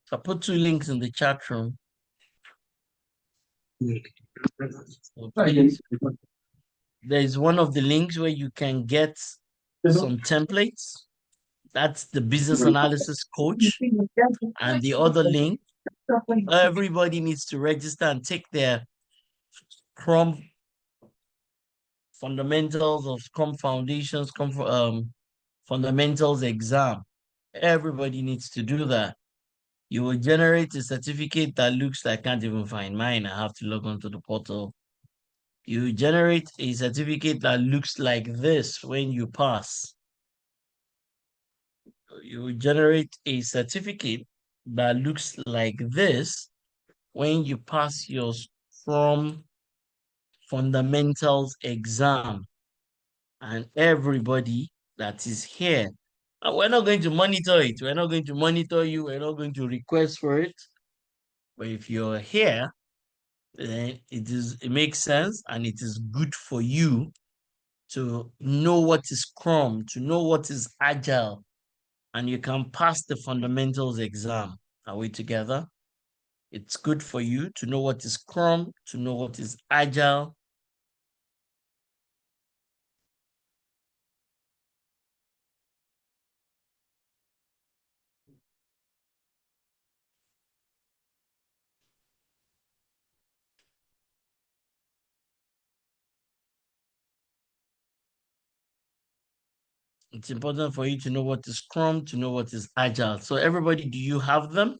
So I put two links in the chat room. So please, there's one of the links where you can get some templates. That's the business analysis coach. And the other link, everybody needs to register and take their Scrum fundamentals of Scrum foundations, fundamentals exam. Everybody needs to do that. You will generate a certificate that looks like, I can't even find mine. I have to log onto the portal. You generate a certificate that looks like this when you pass. You generate a certificate that looks like this when you pass your Scrum fundamentals exam. And everybody that is here, and we're not going to monitor it. We're not going to monitor you. We're not going to request for it. But if you're here, then it makes sense and it is good for you to know what is Scrum, to know what is Agile, and you can pass the fundamentals exam. Are we together? It's good for you to know what is Scrum, to know what is Agile. It's important for you to know what is Scrum, to know what is Agile. So everybody, do you have them?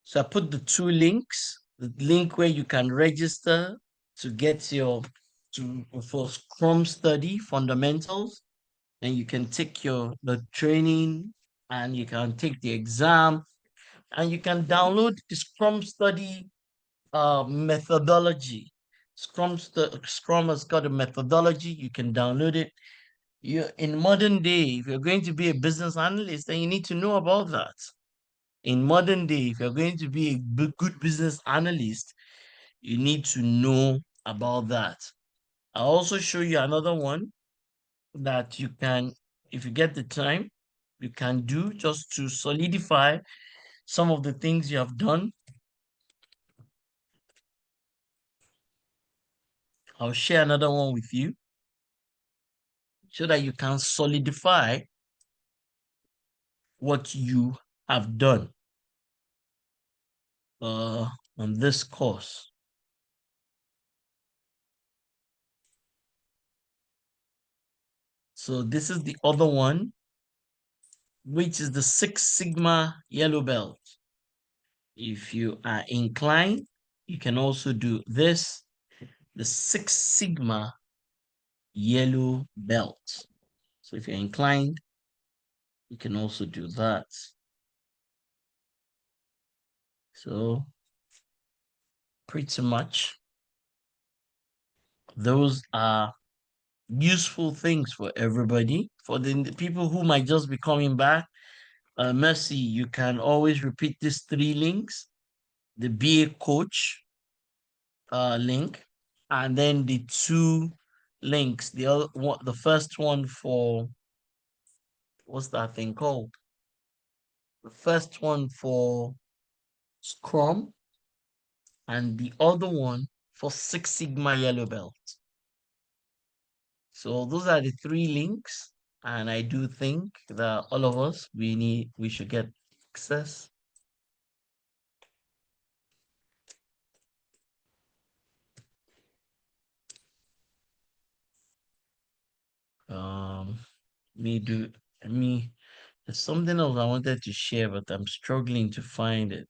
So I put the two links, the link where you can register to get your for Scrum study fundamentals, and you can take the training and you can take the exam and you can download the Scrum study methodology. Scrum has got a methodology. You can download it. You in modern day, if you're going to be a business analyst, then you need to know about that. In modern day, if you're going to be a good business analyst, you need to know about that. I'll also show you another one that you can, if you get the time, you can do just to solidify some of the things you have done. I'll share another one with you so that you can solidify what you have done on this course. So this is the other one, which is the Six Sigma Yellow Belt. If you are inclined, you can also do this, the Six Sigma Yellow Belt. So if you're inclined, you can also do that. So pretty much those are useful things for everybody. For the people who might just be coming back, Mercy, you can always repeat these three links, the BA coach link, and then the two links. The other one, the first one for what's that thing called? The first one for Scrum, and the other one for Six Sigma Yellow Belt. So those are the three links, and I do think that all of us we should get access. Um, me do me. There's something else I wanted to share, but I'm struggling to find it.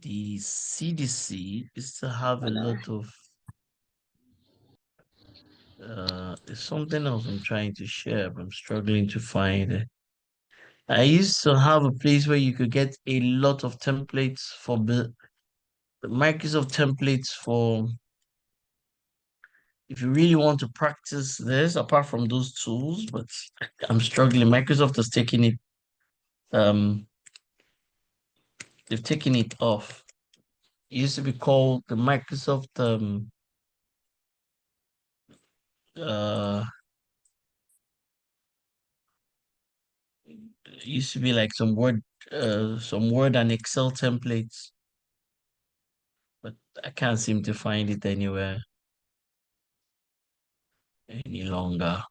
The CDC is to have a lot of there's something else I'm trying to share, but I'm struggling to find it. I used to have a place where you could get a lot of templates for the Microsoft templates for if you really want to practice this, apart from those tools, but I'm struggling. Microsoft has taken it, um, they've taken it off. It used to be called the Microsoft uh It used to be like some Word and Excel templates, but I can't seem to find it anywhere any longer.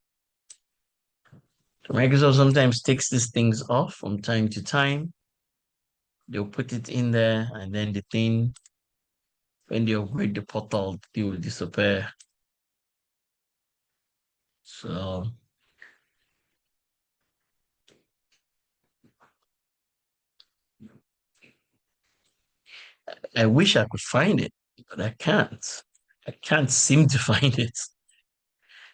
So Microsoft sometimes takes these things off from time to time. They'll put it in there, and then the thing, when they upgrade the portal, it will disappear. So I wish I could find it, but I can't. I can't seem to find it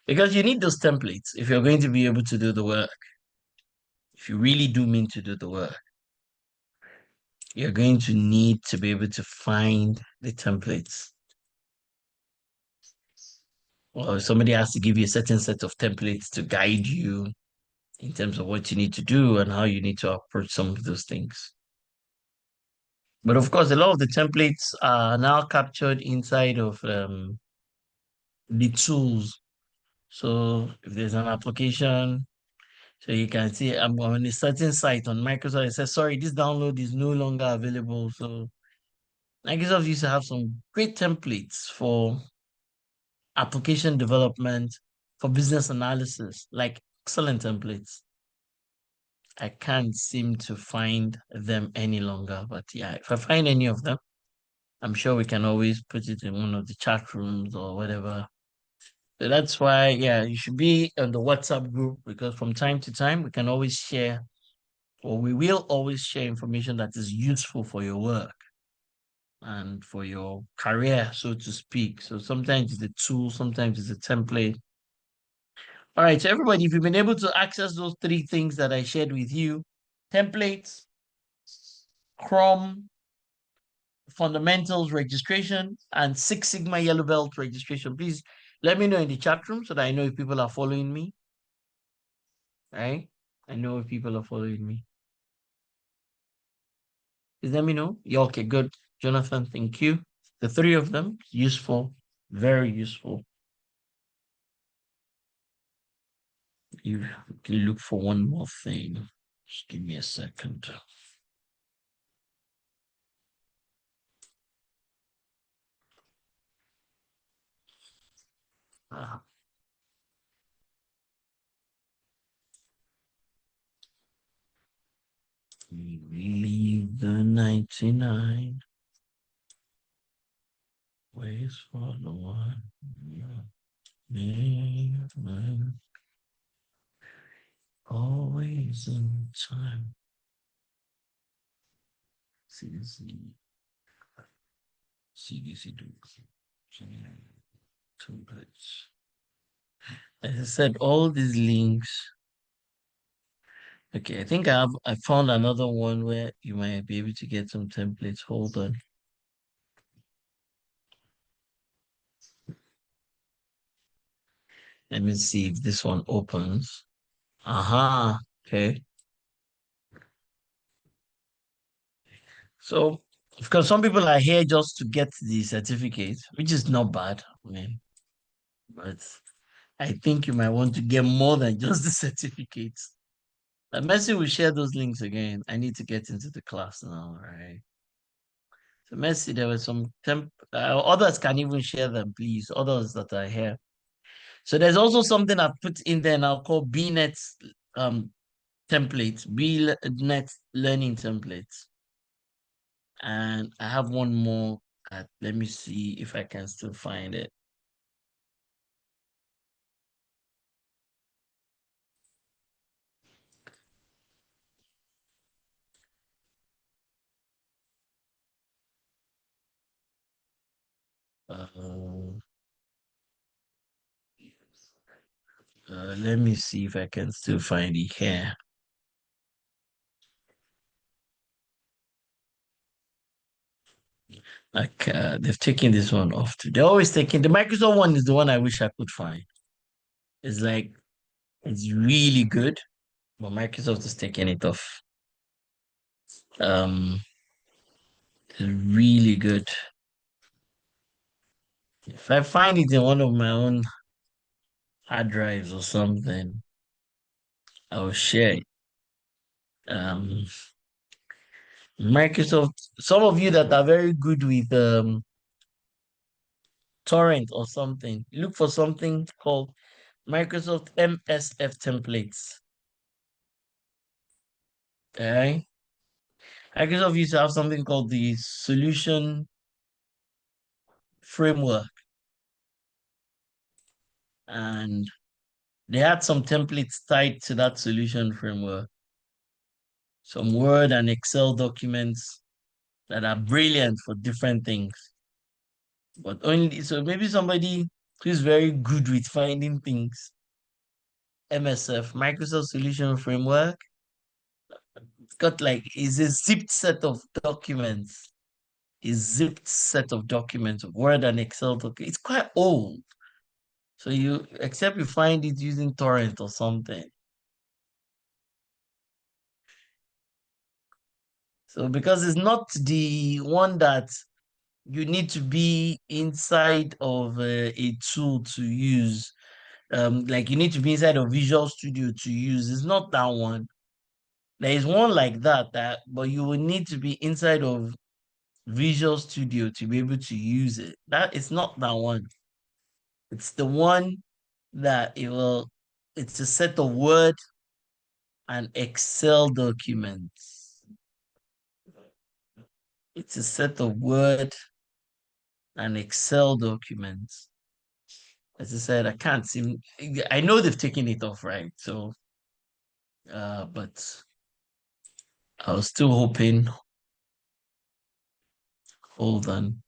because you need those templates if you're going to be able to do the work. If you really do mean to do the work, you're going to need to be able to find the templates. Or somebody has to give you a certain set of templates to guide you in terms of what you need to do and how you need to approach some of those things. But of course, a lot of the templates are now captured inside of the tools. So if there's an application, so you can see I'm on a certain site on Microsoft, it says, sorry, this download is no longer available. So Microsoft used to have some great templates for application development, for business analysis, like excellent templates. I can't seem to find them any longer. But yeah, if I find any of them, I'm sure we can always put it in one of the chat rooms or whatever. So that's why, yeah, you should be on the WhatsApp group because from time to time we can always share, or we will always share information that is useful for your work and for your career, so to speak. So sometimes it's a tool, sometimes it's a template. All right, so everybody, if you've been able to access those three things that I shared with you, templates, Chrome, fundamentals registration, and Six Sigma Yellow Belt registration, please let me know in the chat room so that I know if people are following me. Right? I know if people are following me. Please let me know. Yeah, okay, good. Jonathan, thank you. The three of them, useful, very useful. You can look for one more thing. Just give me a second. Ah, leave the 99 ways for the one. Always in time. CDC, CDC templates. As I said, all these links. Okay, I think I found another one where you might be able to get some templates. Hold on. Let me see if this one opens. Aha. Okay. So, because some people are here just to get the certificate, which is not bad. I mean, but I think you might want to get more than just the certificates. Messi will share those links again. I need to get into the class now, right? So Messi, there were some others can even share them, please. Others that are here. So there's also something I've put in there now called BNet um templates, BNet learning templates. And I have one more. Let me see if I can still find it. Uh, let me see if I can still find it here. Like they've taken this one off too. They're always taking the Microsoft one is the one I wish I could find. It's like it's really good, but Microsoft is taking it off. Um, it's really good. If I find it in one of my own hard drives or something, I'll share it. Um, Microsoft, some of you that are very good with torrent or something, look for something called Microsoft MSF templates. Okay. Microsoft used to have something called the solution framework, and they had some templates tied to that solution framework, some Word and Excel documents that are brilliant for different things. But only so maybe somebody who's very good with finding things, MSF, Microsoft Solution Framework, it's got like is a zipped set of documents. A zipped set of documents, Word and Excel documents. It's quite old. So you except you find it using torrent or something. So because it's not the one that you need to be inside of a tool to use. Like you need to be inside of Visual Studio to use. It's not that one. There is one like that, but you will need to be inside of Visual Studio to be able to use it. That it's not that one. It's the one that it's a set of Word and Excel documents. It's a set of Word and Excel documents. As I said, I can't seem. I know they've taken it off, right? So, but I was still hoping. Hold on,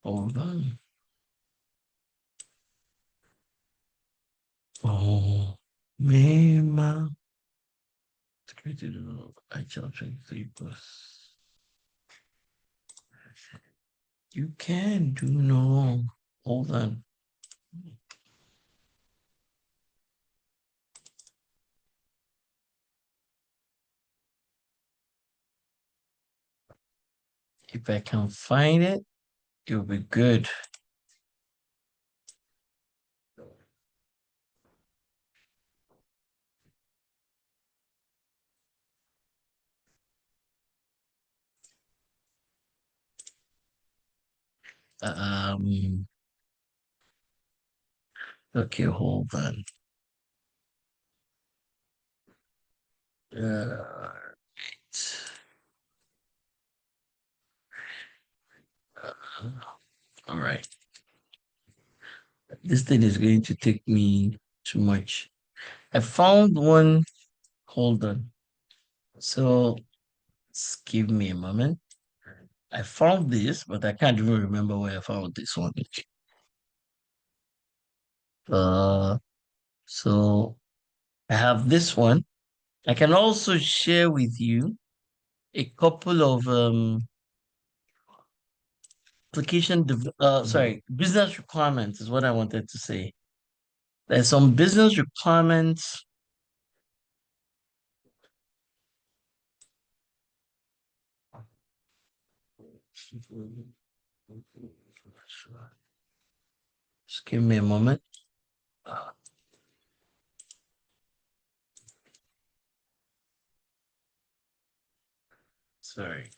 hold on. Oh, Mema. It's created I shall 23 plus. You can do no wrong. Hold on. If I can find it, it'll be good. Um, okay, hold on. Right. All right. This thing is going to take me too much. I found one. Hold on. So, just give me a moment. I found this, but I can't even remember where I found this one. Uh, so I have this one. I can also share with you a couple of business requirements is what I wanted to say. There's some business requirements. Just give me a moment. Uh, sorry.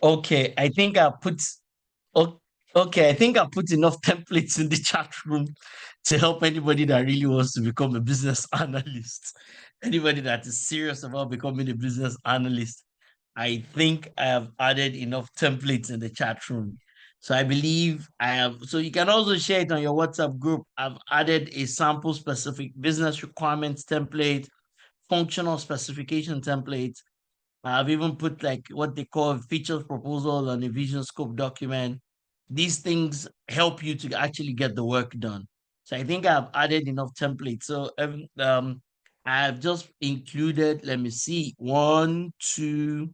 Okay, I think I put o- okay, I think I put enough templates in the chat room to help anybody that really wants to become a business analyst. Anybody that is serious about becoming a business analyst. I think I have added enough templates in the chat room. So I believe I have, so you can also share it on your WhatsApp group. I've added a sample specific business requirements template, functional specification template. I've even put like what they call a features proposal and a vision scope document. These things help you to actually get the work done. So I think I've added enough templates. So I've just included, let me see, one, two,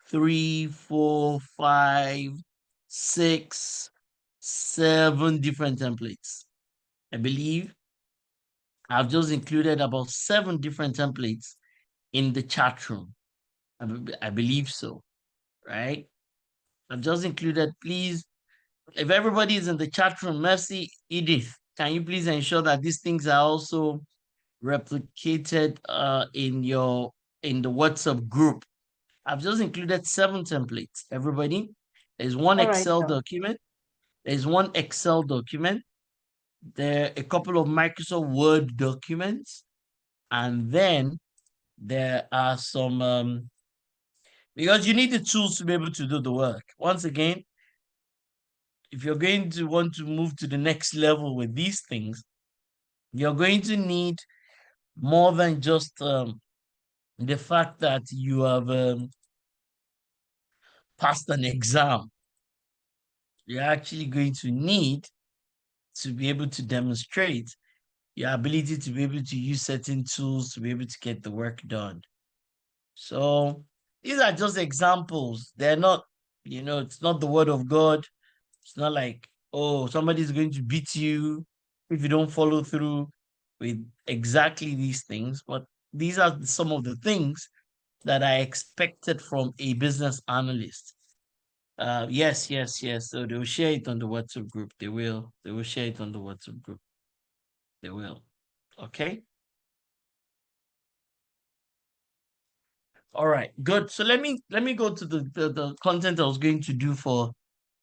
three, four, five, six, seven different templates. I believe I've just included about seven different templates in the chat room. I believe so, right? I've just included, please, if everybody is in the chat room, Mercy, Edith, can you please ensure that these things are also replicated in the WhatsApp group? I've just included seven templates. Everybody, there's one All right, Excel sir. document. There's one Excel document. There are a couple of Microsoft Word documents, and then there are some because you need the tools to be able to do the work. Once again, if you're going to want to move to the next level with these things, you're going to need more than just the fact that you have passed an exam. You're actually going to need to be able to demonstrate your ability to be able to use certain tools to be able to get the work done. So these are just examples. They're not, it's not the word of God. It's not like, oh, somebody's going to beat you if you don't follow through with exactly these things. But these are some of the things that I expected from a business analyst. Yes, yes, yes. So they will share it on the WhatsApp group. They will. They will share it on the WhatsApp group. They will. Okay. All right. Good. So let me go to the content I was going to do for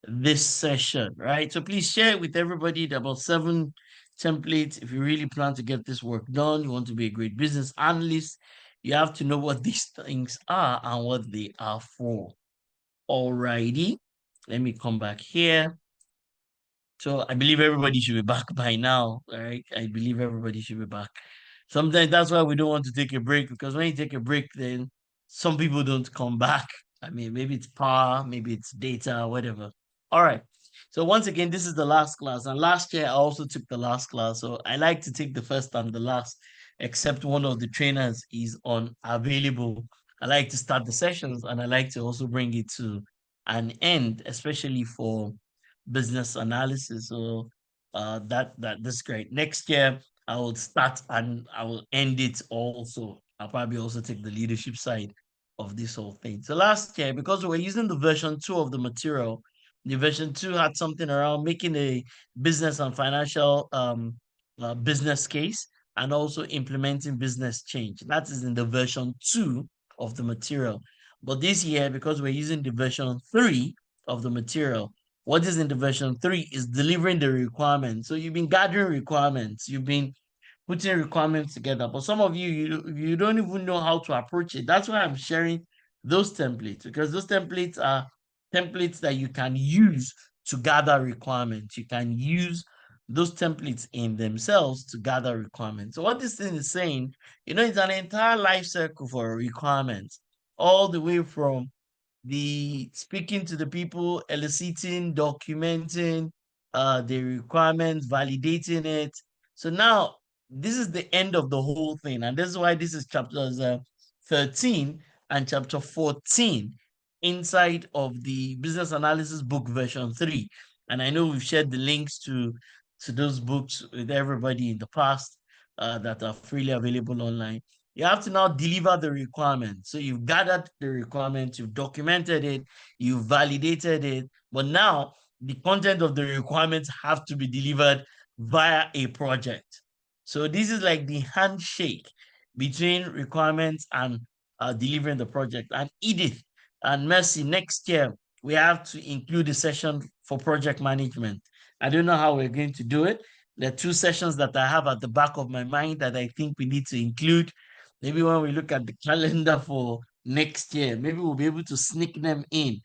this session, right? So please share it with everybody. There are about seven templates. If you really plan to get this work done, you want to be a great business analyst, you have to know what these things are and what they are for. Alrighty. Let me come back here. So I believe everybody should be back by now, right? I believe everybody should be back. Sometimes that's why we don't want to take a break, because when you take a break, then some people don't come back. I mean, maybe it's power, maybe it's data, whatever. All right. So once again, this is the last class. And last year I also took the last class. So I like to take the first and the last, except one of the trainers is unavailable. I like to start the sessions and I like to also bring it to an end, especially for business analysis. So that's great. Next year I will start and I will end it also. I'll probably also take the leadership side of this whole thing. So last year, because we were using the version 2 of the material, the version 2 had something around making a business and financial business case and also implementing business change. That is in the version 2 of the material. But this year, because we're using the version 3 of the material, what is in the version 3 is delivering the requirements. So you've been gathering requirements, you've been putting requirements together, but some of you don't even know how to approach it. That's why I'm sharing those templates, because those templates are templates that you can use to gather requirements. You can use those templates in themselves to gather requirements. So what this thing is saying, it's an entire life cycle for requirements, all the way from the speaking to the people, eliciting, documenting the requirements, validating it. So now this is the end of the whole thing. And this is why this is chapters 13 and chapter 14 inside of the business analysis book version 3. And I know we've shared the links to those books with everybody in the past that are freely available online. You have to now deliver the requirement. So you've gathered the requirement, you've documented it, you've validated it, but now the content of the requirements have to be delivered via a project. So this is like the handshake between requirements and delivering the project. And Edith and Mercy, next year, we have to include a session for project management. I don't know how we're going to do it. There are two sessions that I have at the back of my mind that I think we need to include. Maybe when we look at the calendar for next year, maybe we'll be able to sneak them in.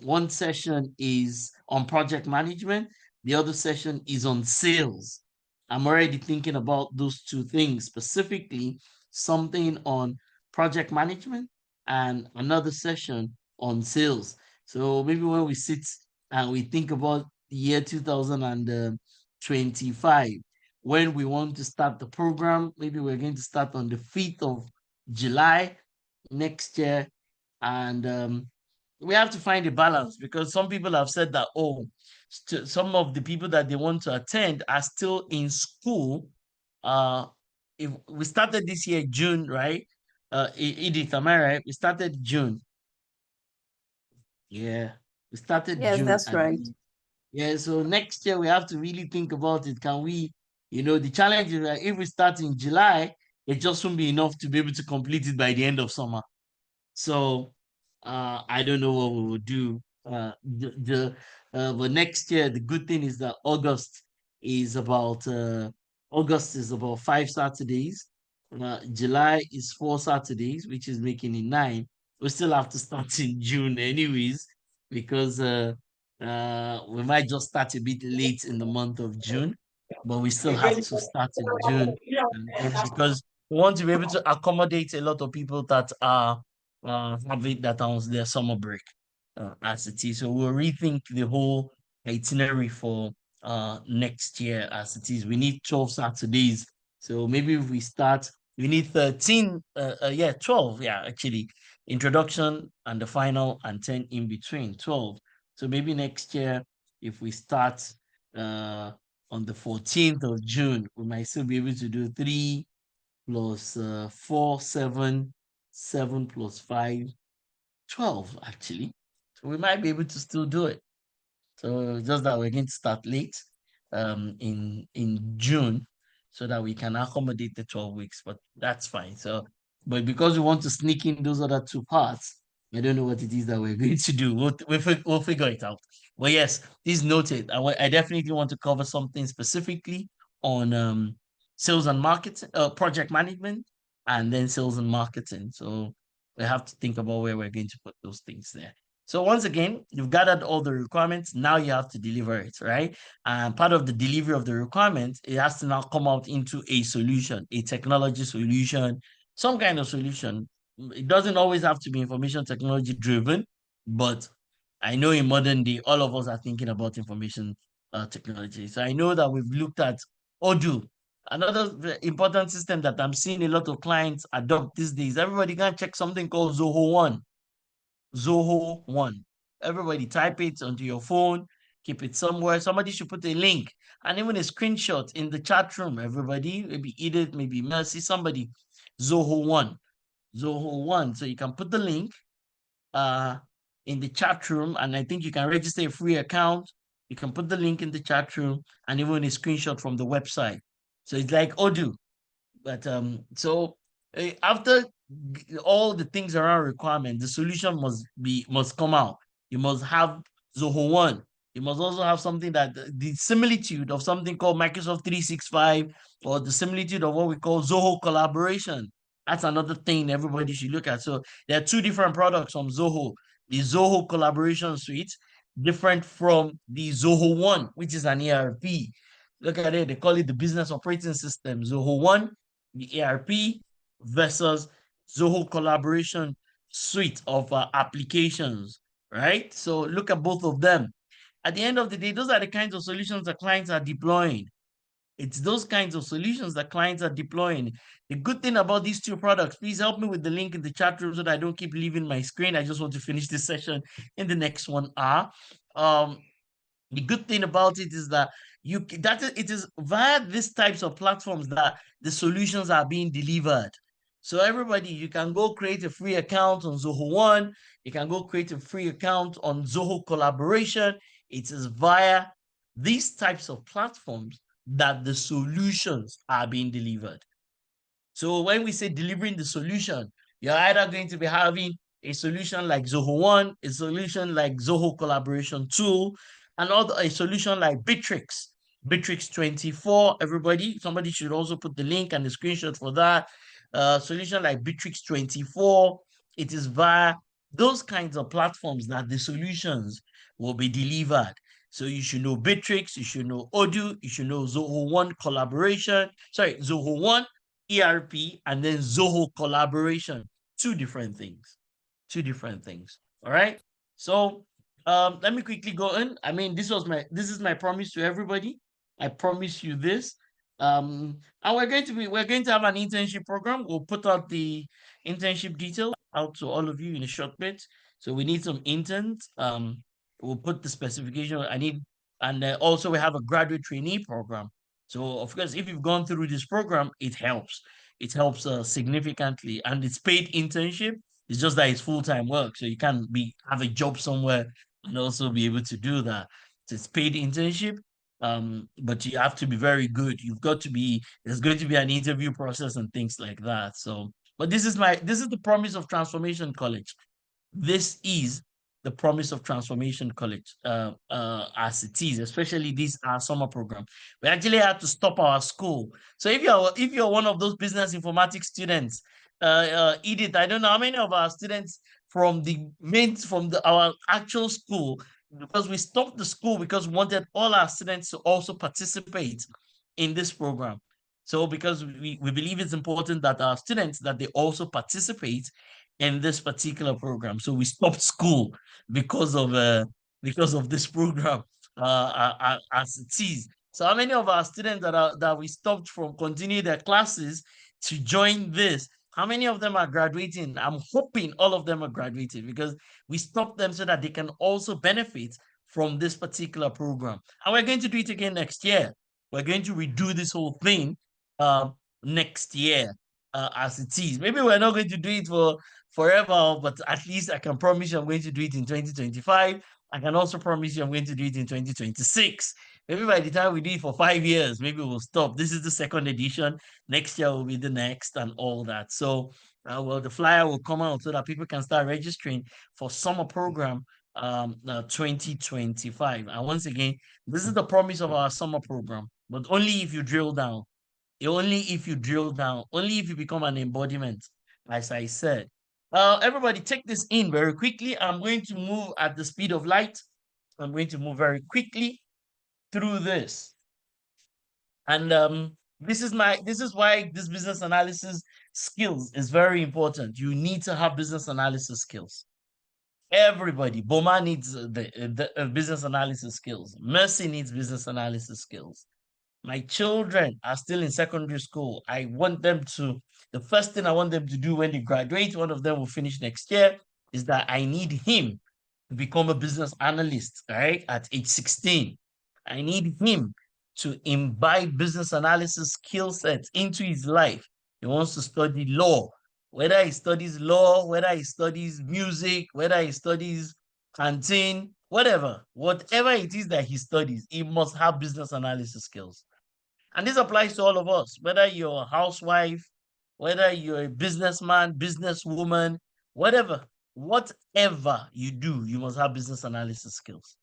One session is on project management, the other session is on sales. I'm already thinking about those two things, specifically something on project management and another session on sales. So maybe when we sit and we think about the year 2025, when we want to start the program, maybe we're going to start on the 5th of July next year. And we have to find a balance because some people have said that, oh, some of the people that they want to attend are still in school. Uh, if we started this year, June, right? Edith, am I right? We started June. Yeah, we started Yes, June that's at right. the yeah. So next year we have to really think about it. Can we, the challenge is that if we start in July, it just won't be enough to be able to complete it by the end of summer. So I don't know what we will do. But next year the good thing is that August is about 5 Saturdays. July is 4 Saturdays, which is making it nine. We still have to start in June anyways, because we might just start a bit late in the month of June, but we still have to start in June because we want to be able to accommodate a lot of people that are have it that on their summer break as it is. So we'll rethink the whole itinerary for next year as it is. We need 12 Saturdays. So maybe if we start, we need 13, 12, yeah, actually. Introduction and the final and 10 in between, 12. So maybe next year, if we start uh on the 14th of June, we might still be able to do 3 plus 4, 7, 7 plus 5, 12 actually. So we might be able to still do it. So just that we're going to start late in June so that we can accommodate the 12 weeks, but that's fine. So but because we want to sneak in those other two parts, I don't know what it is that we're going to do. We'll figure it out. But yes, this noted. I definitely want to cover something specifically on sales and marketing, project management, and then sales and marketing. So we have to think about where we're going to put those things there. So once again, you've gathered all the requirements. Now you have to deliver it, right? And part of the delivery of the requirement, it has to now come out into a solution, a technology solution, some kind of solution. It doesn't always have to be information technology driven, but I know in modern day, all of us are thinking about information technology. So I know that we've looked at Odoo, another important system that I'm seeing a lot of clients adopt these days. Everybody can check something called Zoho One. Zoho One. Everybody type it onto your phone, keep it somewhere. Somebody should put a link and even a screenshot in the chat room. Everybody, maybe Edith, maybe Mercy, somebody. Zoho One. Zoho One. So you can put the link uh in the chat room, and I think you can register a free account. You can put the link in the chat room and even a screenshot from the website. So it's like Odoo, but after all the things around requirement, the solution must come out. You must have Zoho One. You must also have something that the similitude of something called Microsoft 365 or the similitude of what we call Zoho collaboration. That's another thing everybody should look at. So there are two different products from Zoho. The Zoho collaboration suite, different from the Zoho One, which is an ERP. Look at it, they call it the business operating system. Zoho One, the ERP versus Zoho collaboration suite of applications, right? So look at both of them. At the end of the day, those are the kinds of solutions that clients are deploying. It's those kinds of solutions that clients are deploying. The good thing about these two products, please help me with the link in the chat room so that I don't keep leaving my screen. I just want to finish this session in the next 1 hour. The good thing about it is that it is via these types of platforms that the solutions are being delivered. So everybody, you can go create a free account on Zoho One. You can go create a free account on Zoho Collaboration. It is via these types of platforms that the solutions are being delivered. So when we say delivering the solution, you're either going to be having a solution like Zoho One, a solution like Zoho Collaboration Tool, and other a solution like Bitrix. Bitrix 24, everybody. Somebody should also put the link and the screenshot for that. Solution like Bitrix 24. It is via those kinds of platforms that the solutions will be delivered. So you should know Bitrix, you should know Odoo, you should know Zoho One Collaboration, sorry, Zoho One ERP, and then Zoho Collaboration. Two different things. Two different things. All right. So let me quickly go in. I mean, this is my promise to everybody. I promise you this. And we're going to have an internship program. We'll put out the internship details out to all of you in a short bit. So we need some interns. We'll put the specification I need, and also we have a graduate trainee program. So of course, if you've gone through this program, it helps. It helps significantly, and it's paid internship. It's just that it's full-time work, so you can't have a job somewhere and also be able to do that. So it's paid internship, but you have to be very good. There's going to be an interview process and things like that. So, but this is the promise of Transformation College. This is the promise of Transformation College, as it is, especially this our summer program. We actually had to stop our school. So if you're one of those business informatics students, Edith, I don't know how many of our students from our actual school, because we stopped the school because we wanted all our students to also participate in this program. So because we believe it's important that our students that they also participate in this particular program. So we stopped school because of this program as it is. So how many of our students that we stopped from continuing their classes to join this? How many of them are graduating? I'm hoping all of them are graduating because we stopped them so that they can also benefit from this particular program. And we're going to do it again next year. We're going to redo this whole thing uh, next year as it is. Maybe we're not going to do it for forever, but at least I can promise you I'm going to do it in 2025. I can also promise you I'm going to do it in 2026. Maybe by the time we do it for 5 years, maybe we'll stop. This is the second edition. Next year will be the next and all that. So, well, the flyer will come out so that people can start registering for summer program 2025. And once again, this is the promise of our summer program, but only if you drill down. Only if you drill down, only if you become an embodiment, as I said. Everybody take this in very quickly. I'm going to move at the speed of light. I'm going to move very quickly through this. And this is why this business analysis skills is very important. You need to have business analysis skills. Everybody, Boma needs the business analysis skills. Mercy needs business analysis skills. My children are still in secondary school. The first thing I want them to do when they graduate, one of them will finish next year, is that I need him to become a business analyst, right? At age 16. I need him to imbibe business analysis skill sets into his life. He wants to study law, whether he studies law, whether he studies music, whether he studies canteen, whatever it is that he studies, he must have business analysis skills. And this applies to all of us, whether you're a housewife, whether you're a businessman, businesswoman, whatever you do, you must have business analysis skills.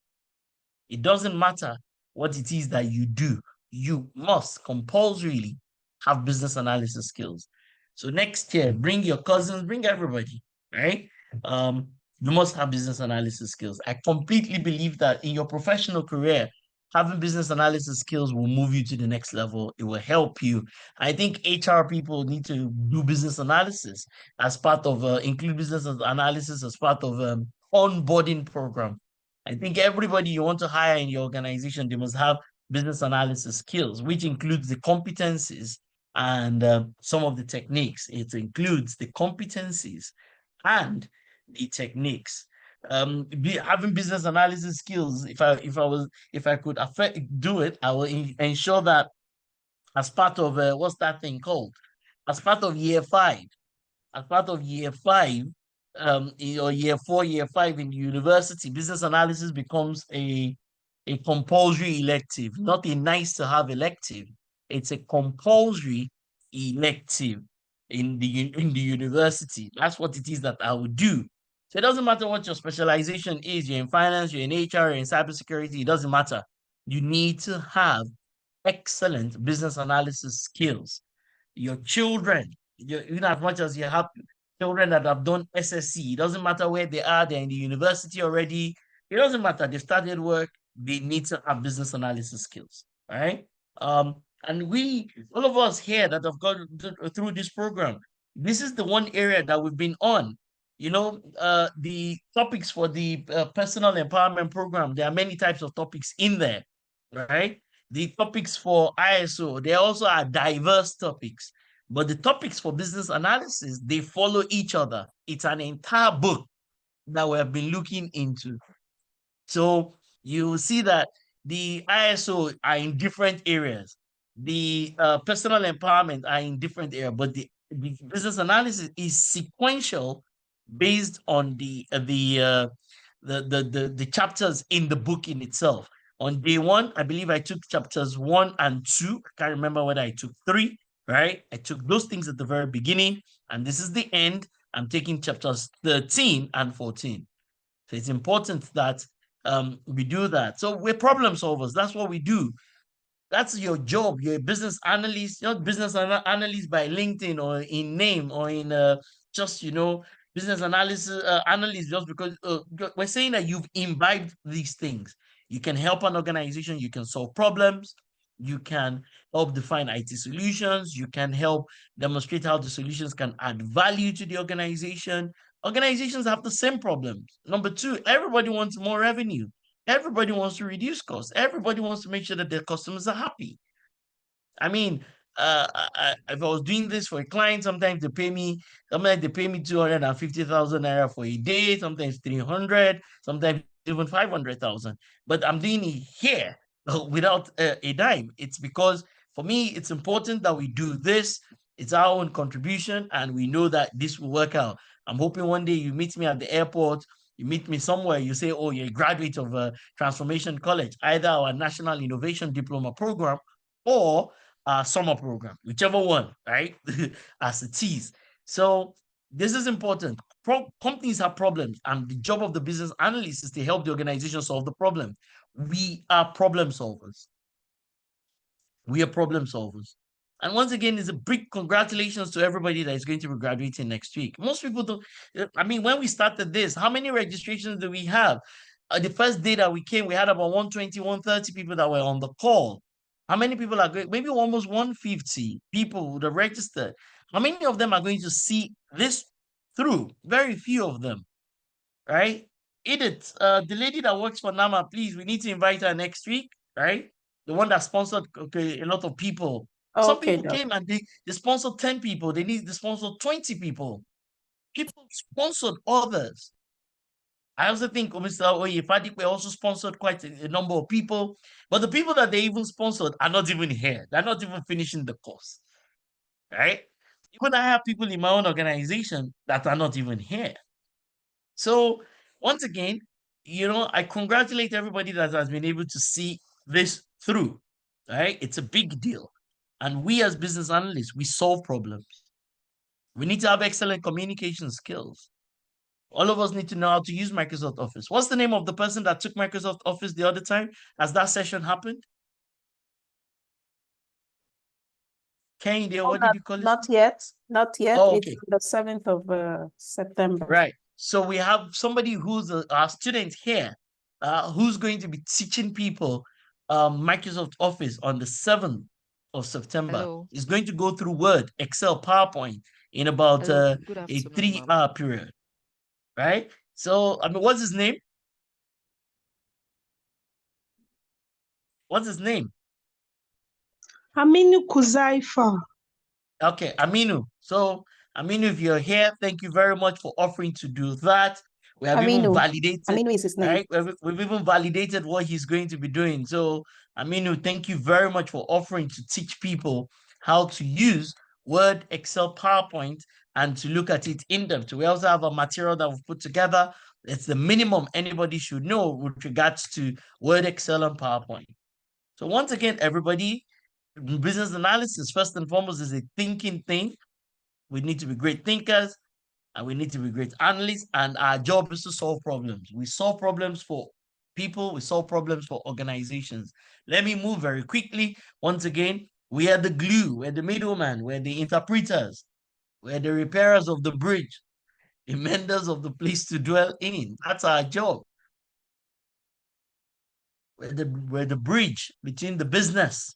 It doesn't matter what it is that you do, you must compulsorily have business analysis skills. So next year, bring your cousins, bring everybody, right? You must have business analysis skills. I completely believe that in your professional career, having business analysis skills will move you to the next level. It will help you. I think HR people need to do business analysis as part of include business analysis as part of onboarding program. I think everybody you want to hire in your organization, they must have business analysis skills, which includes the competencies and some of the techniques. It includes the competencies and the techniques. Having business analysis skills, if I could do it, I will ensure that as part of what's that thing called? As part of year five, or year 4, year 5 in the university, business analysis becomes a compulsory elective, not a nice to have elective. It's a compulsory elective in the university. That's what it is that I would do. So it doesn't matter what your specialization is. You're in finance, you're in HR, you're in cybersecurity. It doesn't matter. You need to have excellent business analysis skills. Your children, in as much as you have children that have done SSC, it doesn't matter where they are, they're in the university already. It doesn't matter. They started work, they need to have business analysis skills. All right. And all of us here that have gone through this program, this is the one area that we've been on. The topics for the personal empowerment program, there are many types of topics in there, right? The topics for ISO, they also are diverse topics. But the topics for business analysis, they follow each other. It's an entire book that we have been looking into. So you see that the ISO are in different areas. The personal empowerment are in different areas, but the business analysis is sequential based on the chapters in the book in itself. On day one, I believe I took chapters 1 and 2. I can't remember whether I took 3, right? I took those things at the very beginning, and this is the end. I'm taking chapters 13 and 14. So it's important that we do that. So we're problem solvers. That's what we do. That's your job. You're a business analyst, not business analyst by LinkedIn or in name or in just business analysis analyst just because we're saying that you've imbibed these things. You can help an organization. You can solve problems. You can help define IT solutions. You can help demonstrate how the solutions can add value to the organization. Organizations have the same problems. Number two, everybody wants more revenue. Everybody wants to reduce costs. Everybody wants to make sure that their customers are happy. I mean, if I was doing this for a client, sometimes they pay me 250,000 naira for a day, sometimes 300, sometimes even 500,000. But I'm doing it here without a dime. It's because for me, it's important that we do this. It's our own contribution, and we know that this will work out. I'm hoping one day you meet me at the airport, you meet me somewhere, you say, oh, you're a graduate of Transformation College, either our National Innovation Diploma Program or summer program, whichever one, right? As it is. So this is important. Companies have problems, and the job of the business analyst is to help the organization solve the problem. We are problem solvers. We are problem solvers. And once again, it's a big congratulations to everybody that is going to be graduating next week. Most people don't. I mean, when we started this, how many registrations do we have? The first day that we came, we had about 120, 130 people that were on the call. How many people are going? Maybe almost 150 people that registered. How many of them are going to see this through? Very few of them, right? Edith, the lady that works for NAMA, please, we need to invite her next week, right? The one that sponsored a lot of people. Some Okay, people came and they sponsored 10 people. They sponsored 20 people. People sponsored others. I also think Mr. Oyefadipe also sponsored quite a number of people, but the people that they even sponsored are not even here. They're not even finishing the course, right? Even I have people in my own organization that are not even here. So once again, I congratulate everybody that has been able to see this through, right? It's a big deal. And we as business analysts, we solve problems. We need to have excellent communication skills. All of us need to know how to use Microsoft Office. What's the name of the person that took Microsoft Office the other time as that session happened? Kane, Oh, what did you call it? not yet. Not yet. Oh, It's okay. the 7th of September. Right. So we have somebody who's a student here who's going to be teaching people Microsoft Office on the 7th of September. Hello. Is going to go through Word, Excel, PowerPoint in about Hello. Good a afternoon, ma'am. 3-hour period. Right? So, I mean, what's his name? What's his name? Aminu Kuzaifa. Okay, Aminu. So, Aminu, if you're here, thank you very much for offering to do that. We have even validated. Aminu is his name. Right? We've even validated what he's going to be doing. So, Aminu, thank you very much for offering to teach people how to use Word, Excel, PowerPoint, and to look at it in depth. We also have a material that we've put together. It's the minimum anybody should know with regards to Word, Excel, and PowerPoint. So once again, everybody, business analysis, first and foremost, is a thinking thing. We need to be great thinkers. and we need to be great analysts, and our job is to solve problems. We solve problems for people, we solve problems for organizations. Let me move very quickly. Once again, we are the glue, we're the middleman, we're the interpreters, we're the repairers of the bridge, the menders of the place to dwell in. That's our job. We're the bridge between the business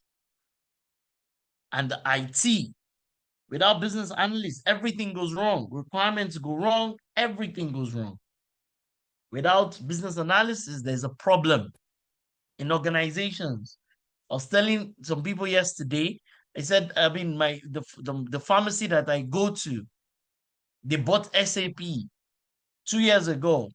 and the IT. Without business analysts, everything goes wrong. Requirements go wrong, everything goes wrong. Without business analysis, there's a problem in organizations. I was telling some people yesterday, I said, I mean, the pharmacy that I go to, they bought SAP 2 years ago.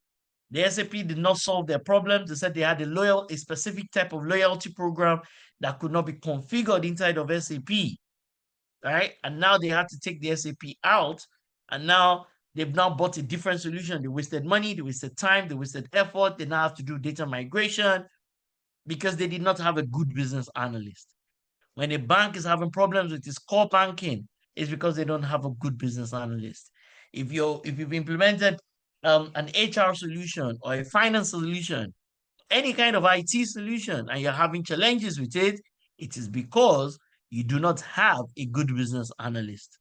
The SAP did not solve their problems. They said they had a specific type of loyalty program that could not be configured inside of SAP. Right? And now they had to take the SAP out, and now they've now bought a different solution. They wasted money, they wasted time, they wasted effort. They now have to do data migration because they did not have a good business analyst. When a bank is having problems with its core banking, it's because they don't have a good business analyst. If you've implemented an HR solution or a finance solution, any kind of IT solution, and you're having challenges with it, it is because you do not have a good business analyst.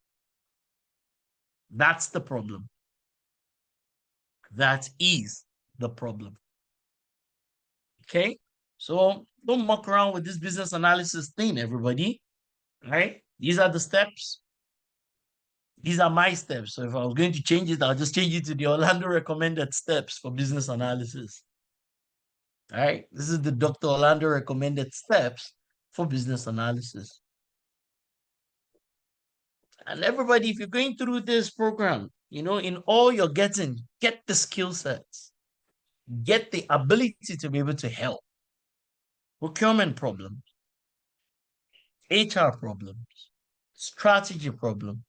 That's the problem. That is the problem. Okay? So don't muck around with this business analysis thing, everybody. Right? These are the steps. These are my steps. So if I was going to change it, I'll just change it to the Orlando recommended steps for business analysis. All right? This is the Dr. Orlando recommended steps for business analysis. And everybody, if you're going through this program, in all you're getting, get the skill sets, get the ability to be able to help. Procurement problems, HR problems, strategy problems,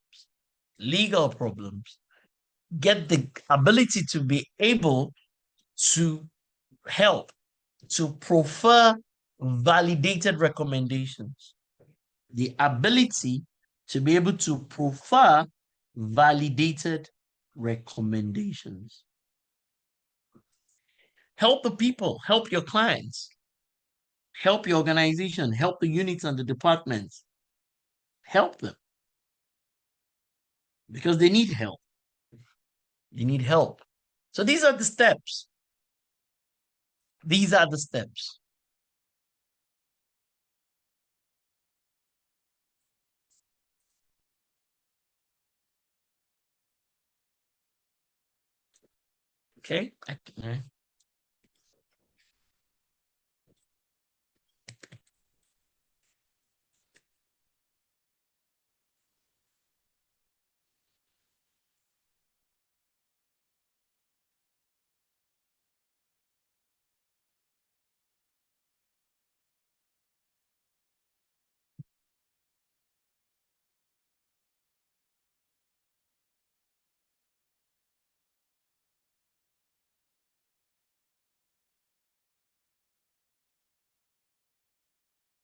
legal problems. Get the ability to be able to help, to prefer validated recommendations. The ability to be able to prefer validated recommendations. Help the people, help your clients, help your organization, help the units and the departments. Help them because they need help. They need help. So these are the steps. These are the steps. Okay.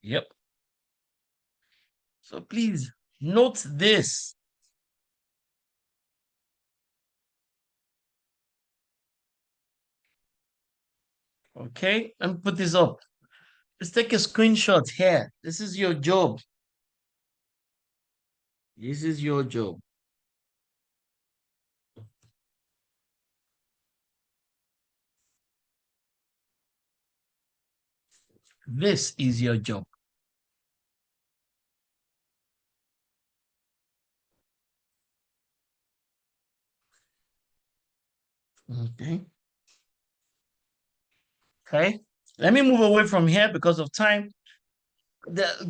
Yep. So please note this. Okay, let me put this up. Let's take a screenshot here. This is your job. This is your job. This is your job. Okay. Okay. Let me move away from here because of time.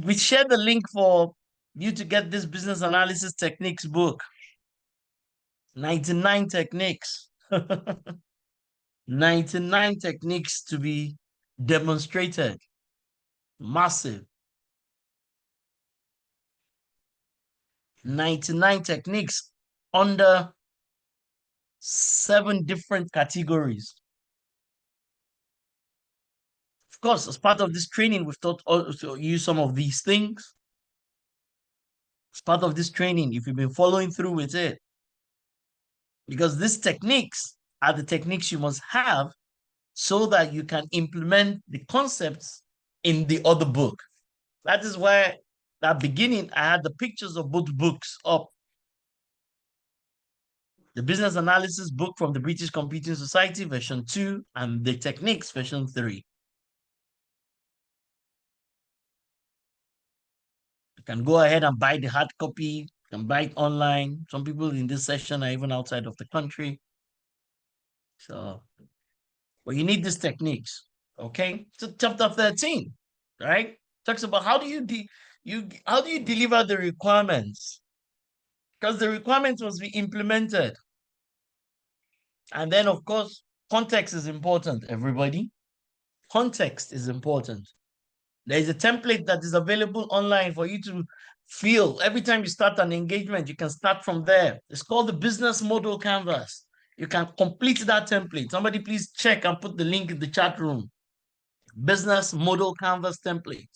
We shared the link for you to get this business analysis techniques book. 99 techniques. 99 techniques to be demonstrated. Massive. 99 techniques under 7 different categories. Of course, as part of this training, we've taught also use some of these things. As part of this training, if you've been following through with it, because these techniques are the techniques you must have so that you can implement the concepts in the other book. That is why at the beginning I had the pictures of both books up. The business analysis book from the British Computing Society, version 2, and the techniques, version 3. You can go ahead and buy the hard copy, you can buy it online. Some people in this session are even outside of the country. So, but you need these techniques. Okay. So chapter 13, right? Talks about how do you deliver the requirements? Because the requirements must be implemented. And then of course, context is important, everybody. Context is important. There is a template that is available online for you to fill. Every time you start an engagement, you can start from there. It's called the business model canvas. You can complete that template. Somebody please check and put the link in the chat room. Business model canvas template.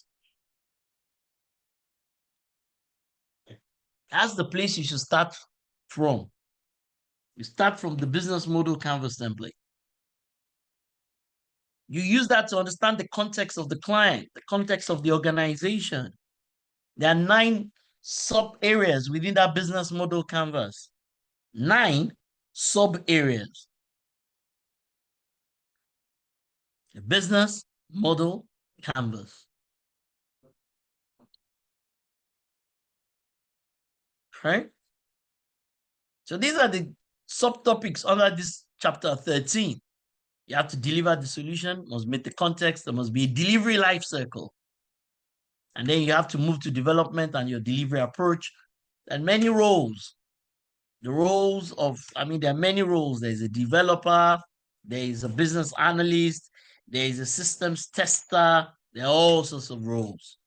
That's the place you should start from. You start from the business model canvas template. You use that to understand the context of the client, the context of the organization. There are 9 sub areas within that business model canvas. 9 sub areas. The business model canvas. Right? So these are the subtopics under this chapter 13. You have to deliver the solution, must meet the context, there must be a delivery life cycle. And then you have to move to development and your delivery approach. And many roles. The roles of, there are many roles. There's a developer, there is a business analyst, there is a systems tester, there are all sorts of roles.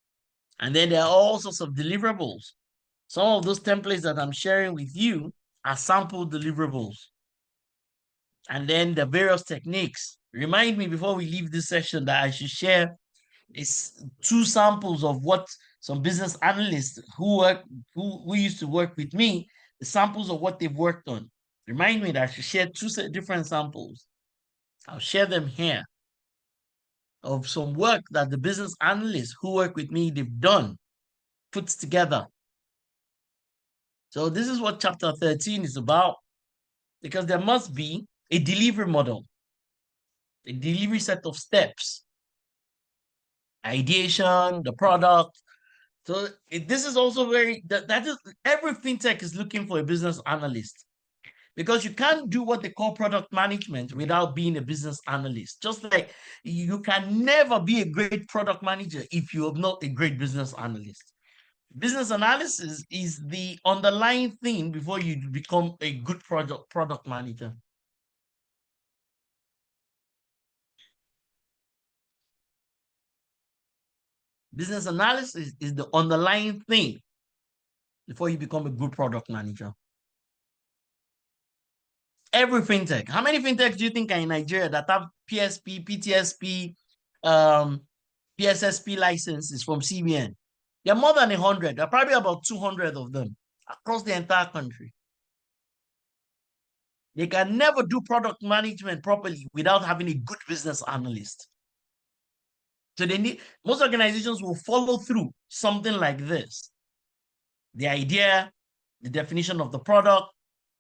And then there are all sorts of deliverables. Some of those templates that I'm sharing with you are sample deliverables. And then the various techniques. Remind me before we leave this session that I should share is 2 samples of what some business analysts who used to work with me, the samples of what they've worked on. Remind me that I should share 2 different samples. I'll share them here of some work that the business analysts who work with me, they've done, put together. So this is what chapter 13 is about, because there must be a delivery model, a delivery set of steps, ideation, the product. So this is also that is every fintech is looking for a business analyst, because you can't do what they call product management without being a business analyst. Just like you can never be a great product manager if you are not a great business analyst. Business analysis is the underlying thing before you become a good product manager. Business analysis is the underlying thing before you become a good product manager. Every fintech. How many fintechs do you think are in Nigeria that have PSP, PTSP, PSSP licenses from CBN? There are more than 100. There are probably about 200 of them across the entire country. They can never do product management properly without having a good business analyst. So most organizations will follow through something like this. The idea, the definition of the product,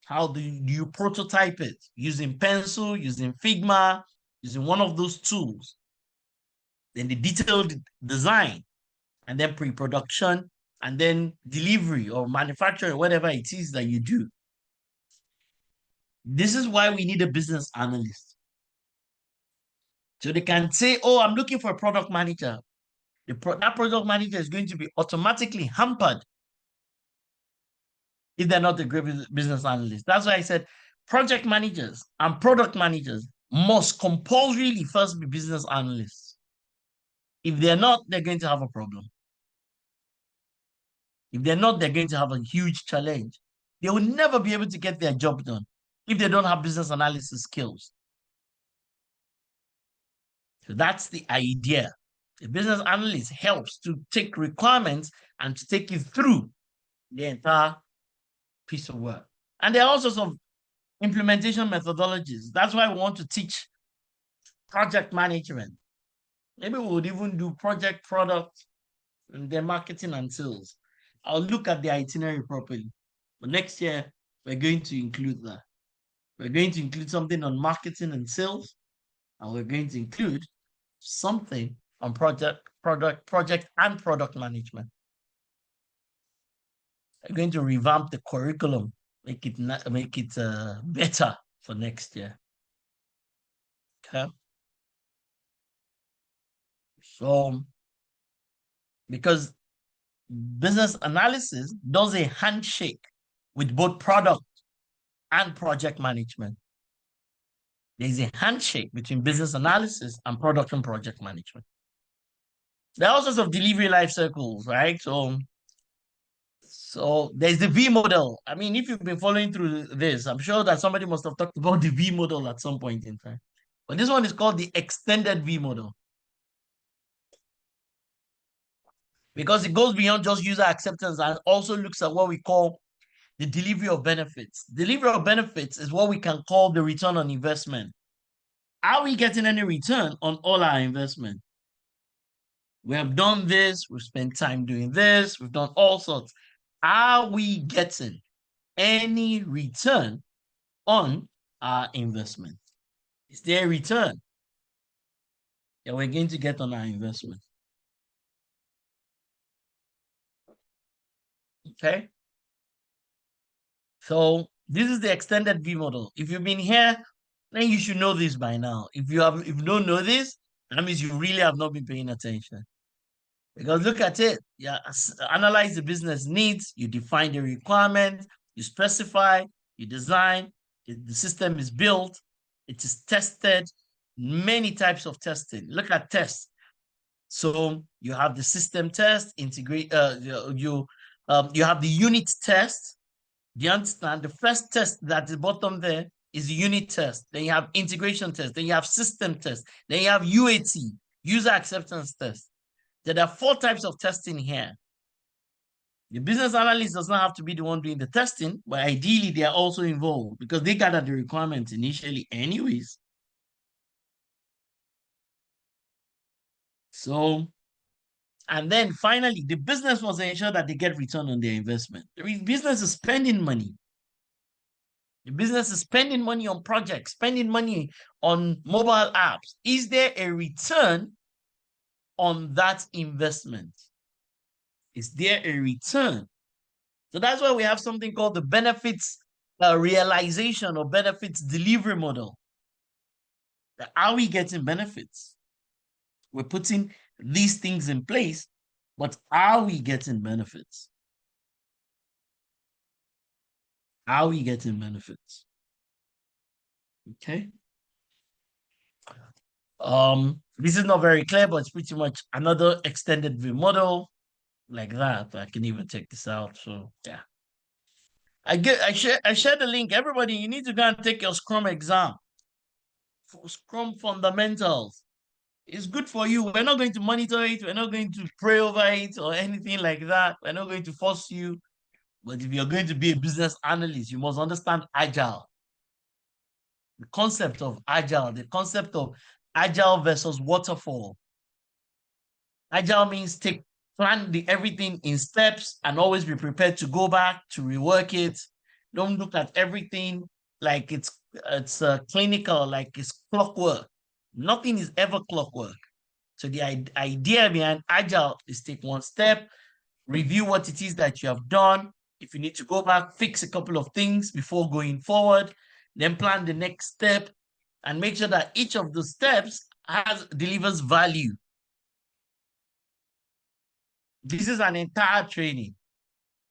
how do you prototype it? Using pencil, using Figma, using one of those tools. Then the detailed design, and then pre-production, and then delivery or manufacturing, whatever it is that you do. This is why we need a business analyst. So they can say, oh, I'm looking for a product manager. That product manager is going to be automatically hampered if they're not a great business analyst. That's why I said project managers and product managers must compulsorily first be business analysts. If they're not, they're going to have a problem. If they're not, they're going to have a huge challenge. They will never be able to get their job done if they don't have business analysis skills. So that's the idea. The business analyst helps to take requirements and to take you through the entire piece of work. And there are also some implementation methodologies. That's why we want to teach project management. Maybe we would even do project product and then marketing and sales. I'll look at the itinerary properly. But next year, we're going to include that. We're going to include something on marketing and sales, and we're going to include something on project and product management. We're going to revamp the curriculum, make it better for next year. Okay. So, because business analysis does a handshake with both product and project management. There's a handshake between business analysis and product and project management. There are all sorts of delivery life cycles, right? So there's the V model. I mean, if you've been following through this, I'm sure that somebody must have talked about the V model at some point in time. But this one is called the extended V model, because it goes beyond just user acceptance and also looks at what we call the delivery of benefits. Delivery of benefits is what we can call the return on investment. Are we getting any return on all our investment? We have done this, we've spent time doing this, we've done all sorts. Are we getting any return on our investment? Is there a return that we're going to get on our investment? Okay. So this is the extended V model. If you've been here, then you should know this by now. If you don't know this, that means you really have not been paying attention. Because look at it. Yeah, analyze the business needs, you define the requirement, you specify, you design, the system is built, it is tested, many types of testing. Look at tests. So you have the system test, integrate, you have the unit test. Do you understand? The first test that's the bottom there is the unit test. Then you have integration test. Then you have system test. Then you have UAT, user acceptance test. There are 4 types of testing here. The business analyst does not have to be the one doing the testing, but ideally they are also involved because they gather the requirements initially anyways. So, and then finally, the business must ensure that they get return on their investment. The business is spending money. The business is spending money on projects, spending money on mobile apps. Is there a return on that investment? Is there a return? So that's why we have something called the benefits realization or benefits delivery model. Are we getting benefits? We're putting these things in place, but are we getting benefits? Are we getting benefits? Okay. This is not very clear, but it's pretty much another extended view model like that. I can even check this out. So yeah. I share the link. Everybody, you need to go and take your Scrum exam. For Scrum fundamentals. It's good for you. We're not going to monitor it. We're not going to pray over it or anything like that. We're not going to force you. But if you're going to be a business analyst, you must understand agile. The concept of agile versus waterfall. Agile means plan everything in steps and always be prepared to go back to rework it. Don't look at everything like it's clinical, like it's clockwork. Nothing is ever clockwork. So the idea behind agile is take one step, review what it is that you have done. If you need to go back, fix a couple of things before going forward, then plan the next step and make sure that each of the steps delivers value. This is an entire training.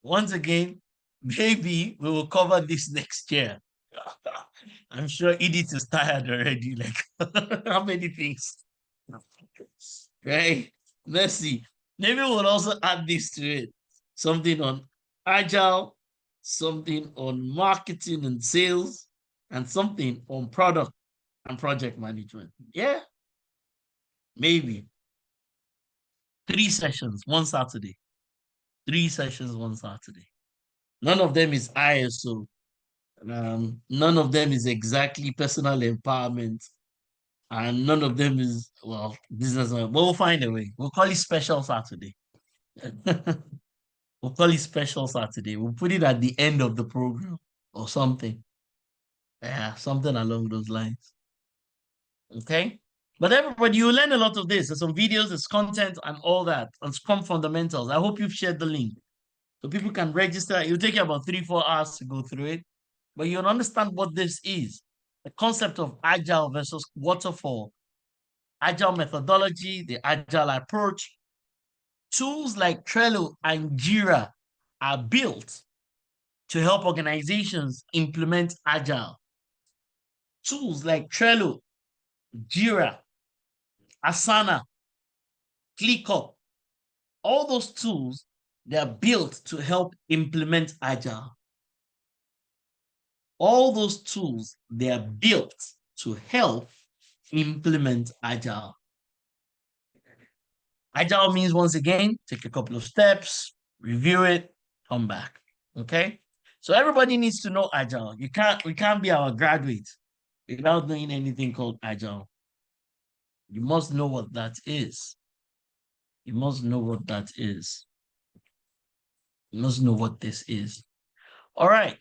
Once again, maybe we will cover this next year. I'm sure Edith is tired already. Like, how many things? Right? Let's see. Maybe we'll also add this to it. Something on agile, something on marketing and sales, and something on product and project management. Yeah. Maybe. 3 sessions, 1 Saturday. 3 sessions, 1 Saturday. None of them is ISO. None of them is exactly personal empowerment, and none of them is, well, business. But we'll find a way. We'll call it Special Saturday. We'll call it Special Saturday. We'll put it at the end of the program or something. Yeah, something along those lines. Okay. But everybody, you learn a lot of this. There's some videos, there's content, and all that on Scrum fundamentals. I hope you've shared the link so people can register. It'll take you about 3, 4 hours to go through it, but you'll understand what this is. The concept of agile versus waterfall, agile methodology, the agile approach. Tools like Trello and Jira are built to help organizations implement agile. Tools like Trello, Jira, Asana, ClickUp, all those tools, they're built to help implement agile. All those tools, they're built to help implement agile. Agile means, once again, take a couple of steps, review it, come back. Okay. So everybody needs to know agile. We can't be our graduates without knowing anything called agile. You must know what that is. You must know what that is. You must know what this is. All right.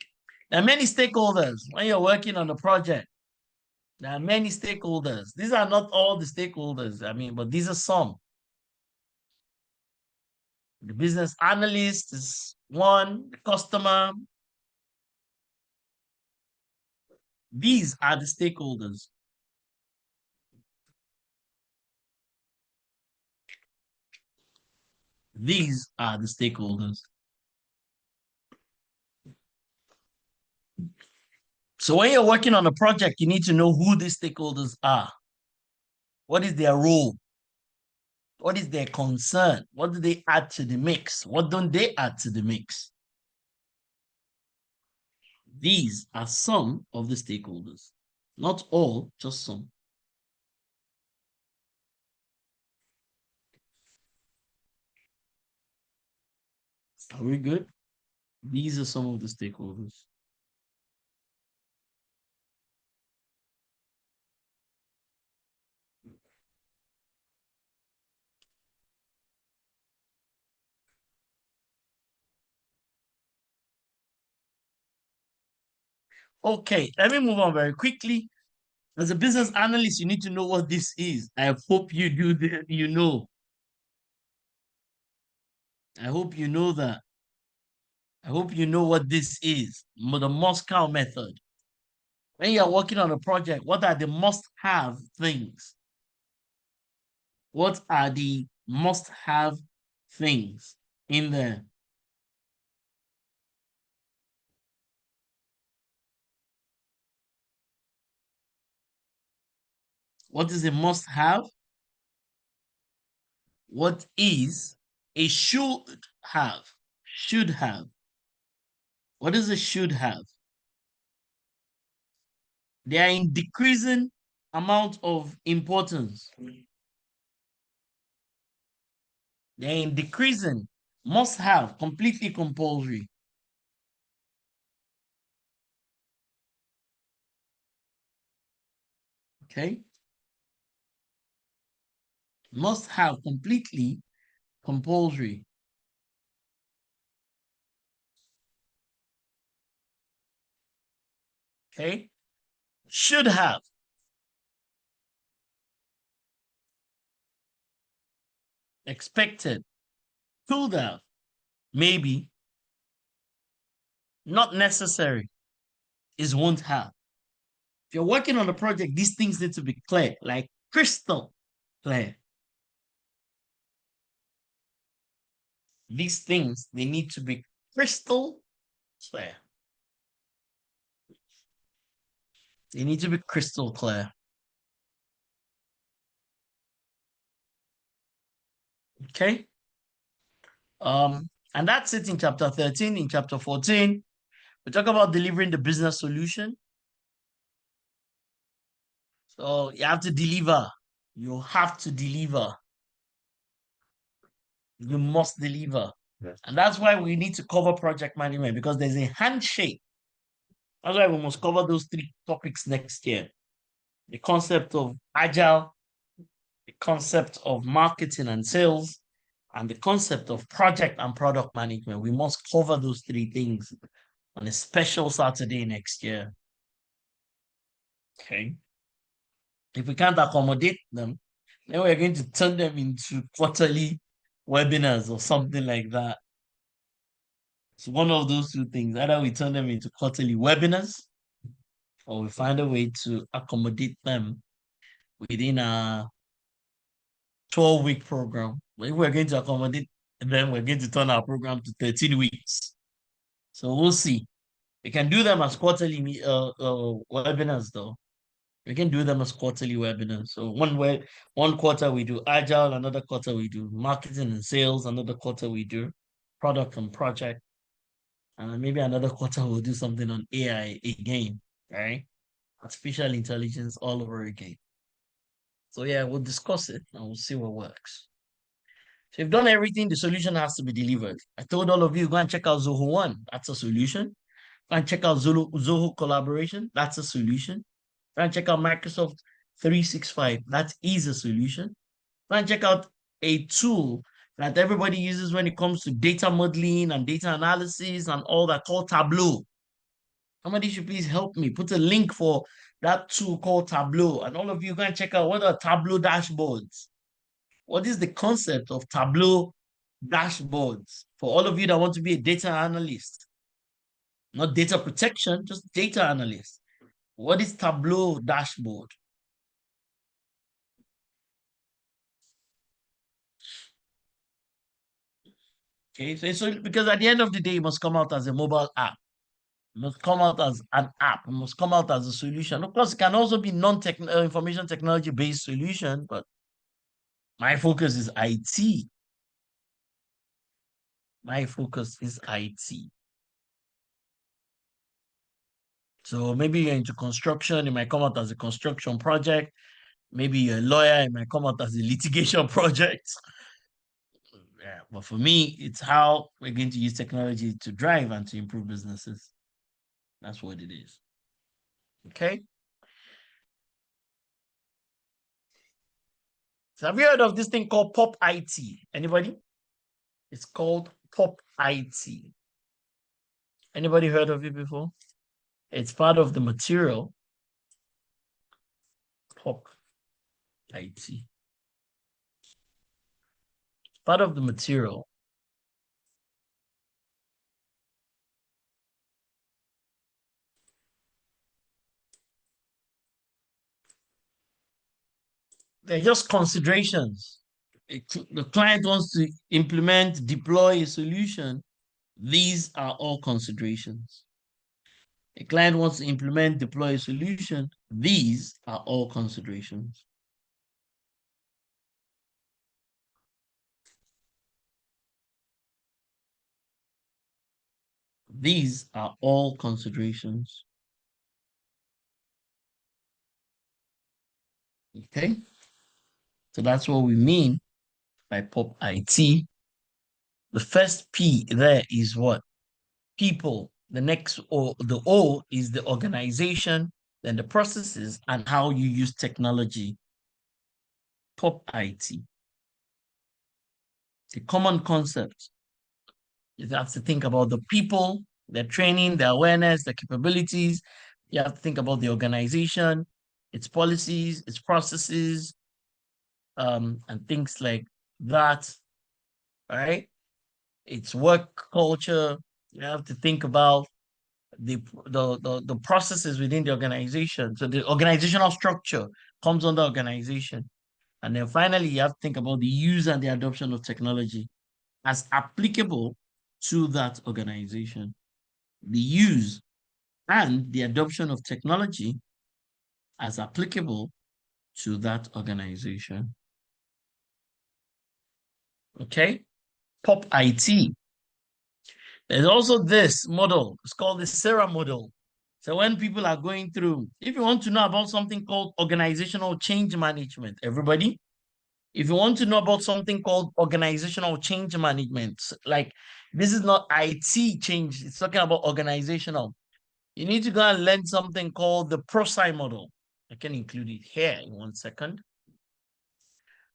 There are many stakeholders when you're working on a project. There are many stakeholders. These are not all the stakeholders, I mean, but these are some. The business analyst is one, the customer. These are the stakeholders. These are the stakeholders. So when you're working on a project, you need to know who these stakeholders are. What is their role? What is their concern? What do they add to the mix? What don't they add to the mix? These are some of the stakeholders. Not all, just some. Are we good? These are some of the stakeholders. Okay, let me move on very quickly. As a business analyst, you need to know what this is. I hope you do that. You know. I hope you know that. I hope you know what this is. The Moscow method. When you're working on a project, what are the must-have things? What are the must-have things in there? What is a must-have? What is a should have? Should have. What is a should have? They are in decreasing amount of importance. They're in decreasing. Must have, completely compulsory. Okay. Must have, completely compulsory. Okay. Should have. Expected. Could have. Maybe. Not necessary. Is won't have. If you're working on a project, these things need to be clear, like crystal clear. These things, they need to be crystal clear. They need to be crystal clear. Okay. And that's it in chapter 13. In chapter 14, we talk about delivering the business solution. So you have to deliver. You have to deliver. You must deliver. Yes. And that's why we need to cover project management, because there's a handshake That's why we must cover those three topics next year. The concept of agile, the concept of marketing and sales, and the concept of project and product management. We must cover those three things on a special Saturday next year. Okay. If we can't accommodate them, then we're going to turn them into quarterly webinars or something like that. It's one of those two things. Either we turn them into quarterly webinars or we find a way to accommodate them within a 12-week program. If we're going to accommodate them, we're going to turn our program to 13 weeks. So we'll see. We can do them as quarterly webinars, though. We can do them as quarterly webinars. So one quarter we do agile, another quarter we do marketing and sales, another quarter we do product and project, and maybe another quarter we'll do something on AI again, right? Artificial intelligence all over again. So yeah, we'll discuss it and we'll see what works. So you've done everything, the solution has to be delivered. I told all of you, go and check out Zoho One. That's a solution. Go and check out Zoho Collaboration. That's a solution. Go and check out Microsoft 365. That is a solution. Go and check out a tool that everybody uses when it comes to data modeling and data analysis and all that called Tableau. Somebody should please help me. Put a link for that tool called Tableau. And all of you go and check out what are Tableau dashboards. What is the concept of Tableau dashboards for all of you that want to be a data analyst? Not data protection, just data analyst. What is Tableau dashboard? Okay, so because at the end of the day, it must come out as a mobile app. It must come out as an app. It must come out as a solution. Of course, it can also be non-information technology based solution, but my focus is IT. My focus is IT. So maybe you're into construction, it might come out as a construction project. Maybe you're a lawyer, it might come out as a litigation project. Yeah, but for me, it's how we're going to use technology to drive and to improve businesses. That's what it is. Okay. So have you heard of this thing called Pop IT? Anybody? It's called Pop IT. Anybody heard of it before? It's part of the material Pop IT. Part of the material. They're just considerations. The client wants to implement, deploy a solution. These are all considerations. A client wants to implement, deploy a solution. These are all considerations. These are all considerations. Okay. So that's what we mean by Pop IT. The first P there is what? People. The next O, the O is the organization, then the processes and how you use technology. Pop IT. The common concept. You have to think about the people, their training, their awareness, their capabilities. You have to think about the organization, its policies, its processes, and things like that. All right. Its work culture. You have to think about the processes within the organization. So the organizational structure comes under organization. And then finally, you have to think about the use and the adoption of technology as applicable to that organization. The use and the adoption of technology as applicable to that organization. Okay? Pop IT. There's also this model. It's called the Sarah model. So when people are going through, if you want to know about something called organizational change management, everybody, if you want to know about something called organizational change management, like this is not IT change, it's talking about organizational. You need to go and learn something called the ProSci model. I can include it here in 1 second.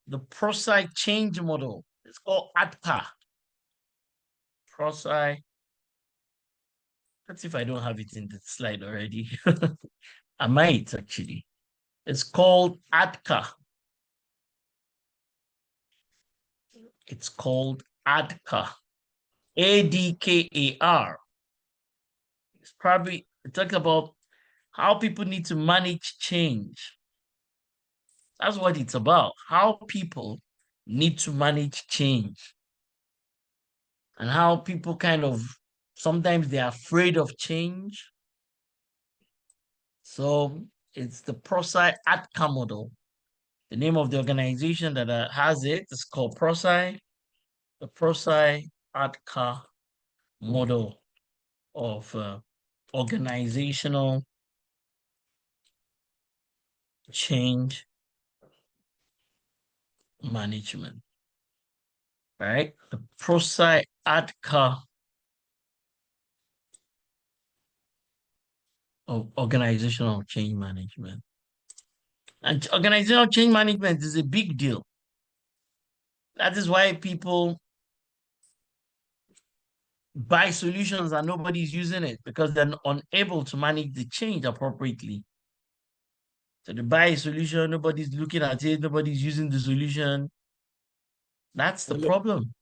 The ProSci change model. It's called ADCA. ProSci. Let's see if I don't have it in the slide already. I might actually. It's called ADCA. It's called ADCA. ADKAR. It talks about how people need to manage change. That's what it's about. How people need to manage change and how people kind of sometimes they're afraid of change. So it's the ProSci ATCA model. The name of the organization that has it is called ProSci, the ProSci ATCA model of organizational change management. Right? The ProSci ATCA of organizational change management. And organizational change management is a big deal. That is why people buy solutions and nobody's using it because they're unable to manage the change appropriately. So they buy a solution, nobody's looking at it, nobody's using the solution. That's the Hello, problem.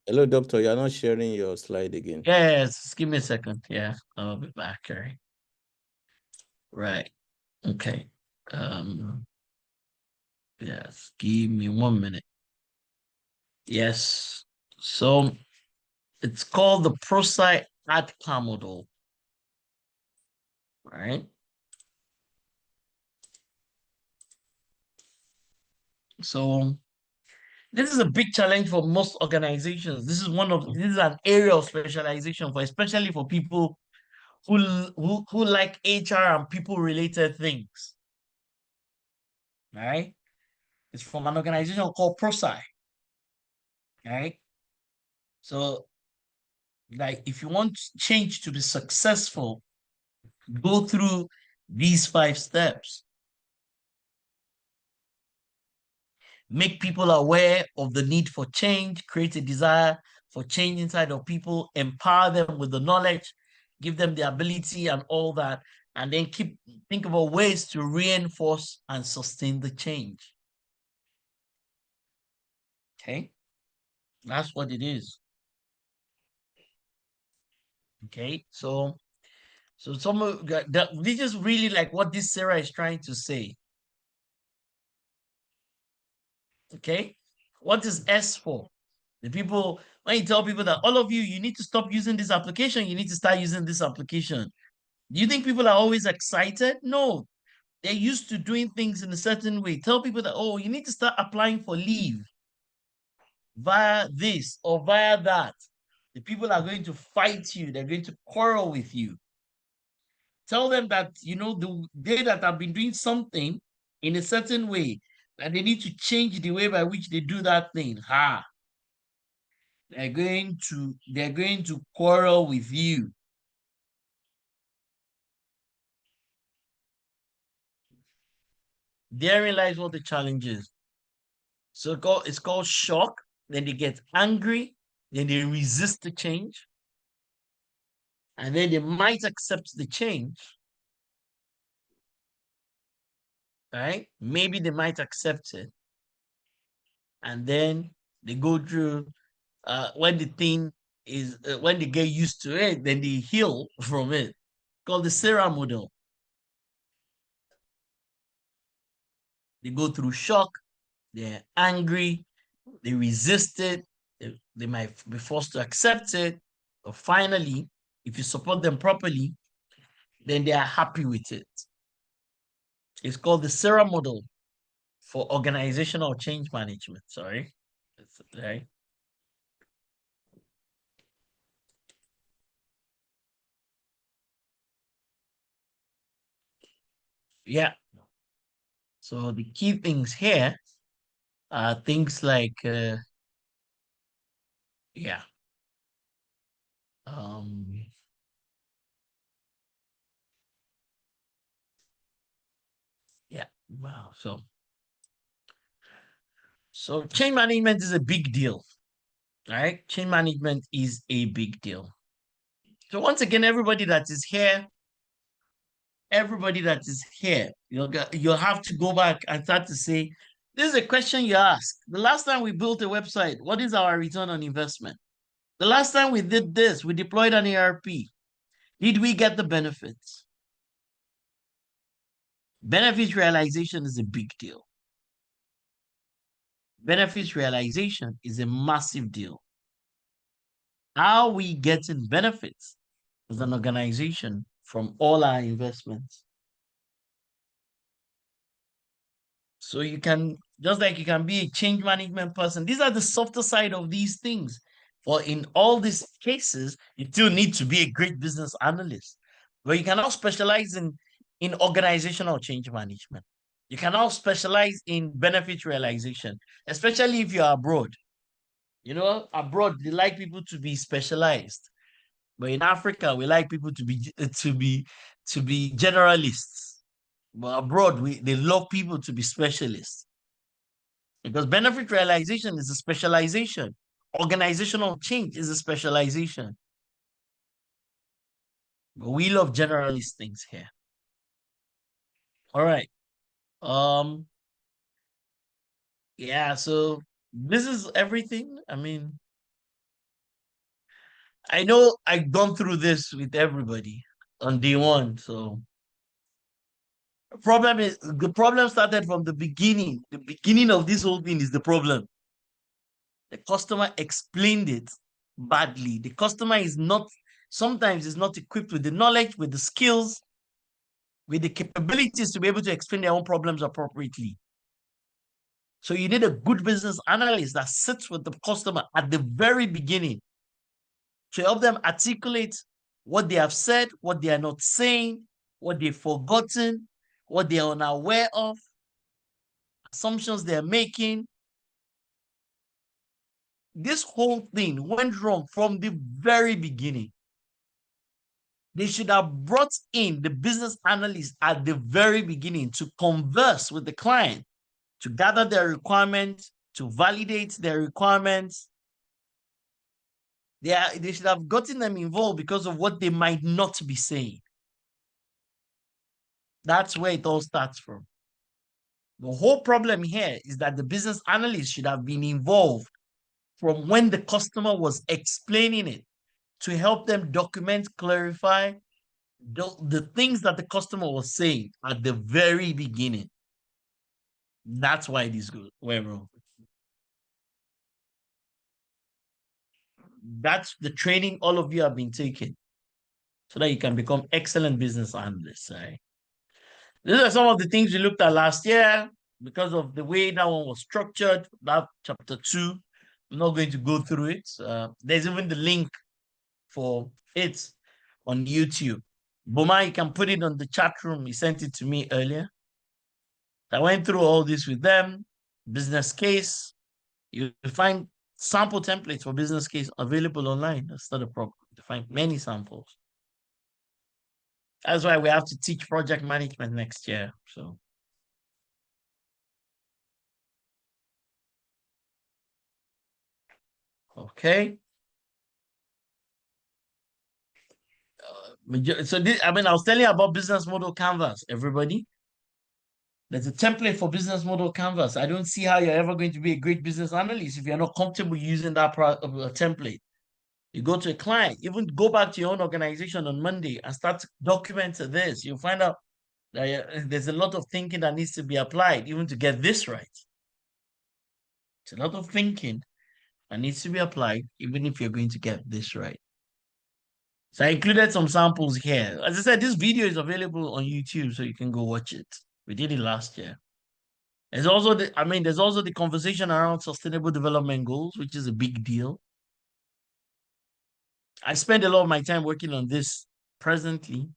hello, doctor. You're not sharing your slide again. Yes, just give me a second. Yeah, I'll be back. All right. Right. Okay. Yes, give me 1 minute. Yes. So it's called the ProSci ADCA model, right? So this is a big challenge for most organizations. This is an area of specialization for especially for people who like HR and people related things. Right? It's from an organization called ProSci. Right? So like if you want change to be successful, go through these 5 steps. Make people aware of the need for change, create a desire for change inside of people, empower them with the knowledge, give them the ability and all that, and then think about ways to reinforce and sustain the change. Okay, that's what it is. Okay, so some of this is really like what this Sarah is trying to say. Okay, what is S for? The people, when you tell people that all of you, you need to stop using this application, you need to start using this application. Do you think people are always excited? No, they're used to doing things in a certain way. Tell people that, oh, you need to start applying for leave via this or via that. The people are going to fight you, they're going to quarrel with you. Tell them that, the day that I've been doing something in a certain way, that they need to change the way by which they do that thing. They're going to quarrel with you. Therein lies what the challenge is. So it's called shock. Then they get angry. Then they resist the change. And then they might accept the change. Right? Maybe they might accept it. And then they go through when when they get used to it, then they heal from it. Called the Sarah model. They go through shock, they're angry, they resist it, they might be forced to accept it. But finally, if you support them properly, then they are happy with it. It's called the Sarah model for organizational change management. Sorry. Right. Yeah. So the key things here are things like, yeah. Um, Wow. So change management is a big deal, right? Change management is a big deal. So once again, everybody that is here, you'll have to go back and start to say, this is a question you ask. The last time we built a website, what is our return on investment? The last time we did this, we deployed an ERP. Did we get the benefits? Benefits realization is a big deal. Benefits realization is a massive deal. How are we getting benefits as an organization from all our investments? So you can, just like you can be a change management person, these are the softer side of these things. For in all these cases, you still need to be a great business analyst, but you cannot specialize in organizational change management. You cannot specialize in benefit realization, especially if you're abroad. You know, abroad, they like people to be specialized. But in Africa, we like people to be generalists. But abroad, they love people to be specialists. Because benefit realization is a specialization. Organizational change is a specialization. But we love generalist things here. All right. Yeah, so this is everything. I mean, I know I've gone through this with everybody on day one. So the problem started from the beginning. The beginning of this whole thing is the problem. The customer explained it badly. The customer sometimes is not equipped with the knowledge, with the skills, with the capabilities to be able to explain their own problems appropriately. So you need a good business analyst that sits with the customer at the very beginning to help them articulate what they have said, what they are not saying, what they've forgotten, what they are unaware of, assumptions they're making. This whole thing went wrong from the very beginning. They should have brought in the business analyst at the very beginning to converse with the client, to gather their requirements, to validate their requirements. They should have gotten them involved because of what they might not be saying. That's where it all starts from. The whole problem here is that the business analyst should have been involved from when the customer was explaining it to help them document, clarify the things that the customer was saying at the very beginning. That's why it is good. Went wrong. That's the training all of you have been taking so that you can become excellent business analysts. Right? These are some of the things we looked at last year because of the way that one was structured, that chapter 2. I'm not going to go through it. There's even the link for it on YouTube. Boma, you can put it on the chat room. He sent it to me earlier. I went through all this with them. Business case. You find sample templates for business case available online. That's not a problem. You find many samples. That's why we have to teach project management next year. So okay. So this, I was telling you about business model canvas, everybody. There's a template for business model canvas. I don't see how you're ever going to be a great business analyst if you're not comfortable using that template. You go to a client, even go back to your own organization on Monday and start to document this. You'll find out that there's a lot of thinking that needs to be applied even to get this right. It's a lot of thinking that needs to be applied even if you're going to get this right. So I included some samples here. As I said, this video is available on YouTube, so you can go watch it. We did it last year. There's also there's also the conversation around sustainable development goals, which is a big deal. I spend a lot of my time working on this presently.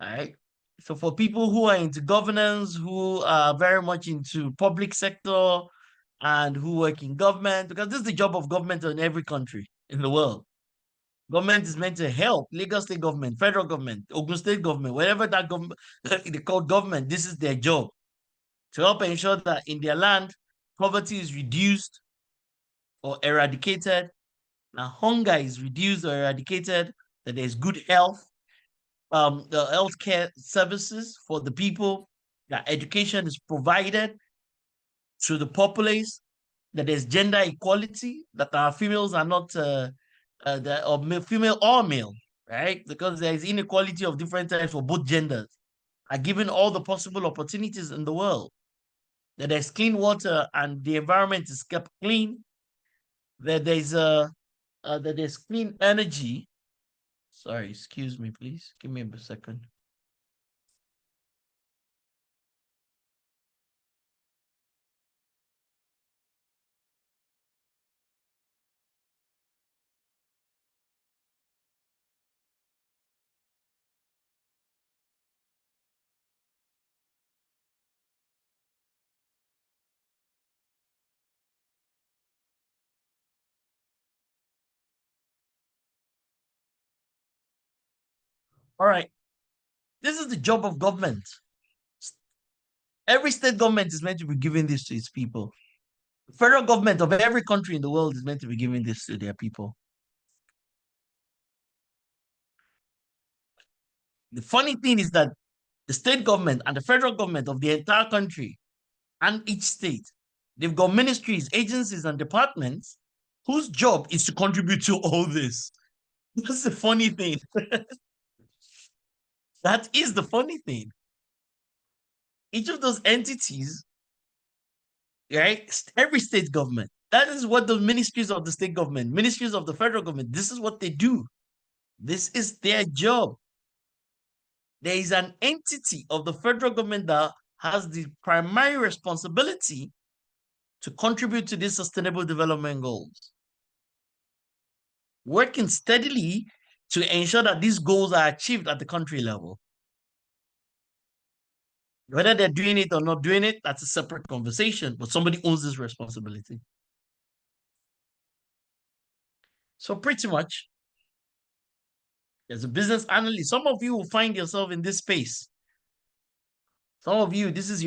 All right. So for people who are into governance, who are very much into public sector and who work in government, because this is the job of government in every country in the world. Government is meant to help Lagos state government, federal government, Ogun state government, whatever that government they call government. This is their job to help ensure that in their land poverty is reduced or eradicated, that hunger is reduced or eradicated, that there's good health, the healthcare services for the people, that education is provided to the populace, that there's gender equality, that our females are not female or male, right? Because there is inequality of different types for both genders, are given all the possible opportunities in the world, that there's clean water and the environment is kept clean, that there's clean energy. Sorry, excuse me, please. Give me a second. All right. This is the job of government. Every state government is meant to be giving this to its people. The federal government of every country in the world is meant to be giving this to their people. The funny thing is that the state government and the federal government of the entire country and each state, they've got ministries, agencies, and departments whose job is to contribute to all this. That's the funny thing. That is the funny thing. Each of those entities, right? Every state government, that is what the ministries of the state government, ministries of the federal government, this is what they do. This is their job. There is an entity of the federal government that has the primary responsibility to contribute to these sustainable development goals, working steadily to ensure that these goals are achieved at the country level. Whether they're doing it or not doing it, that's a separate conversation, but somebody owns this responsibility. So pretty much, as a business analyst, some of you will find yourself in this space. Some of you, this is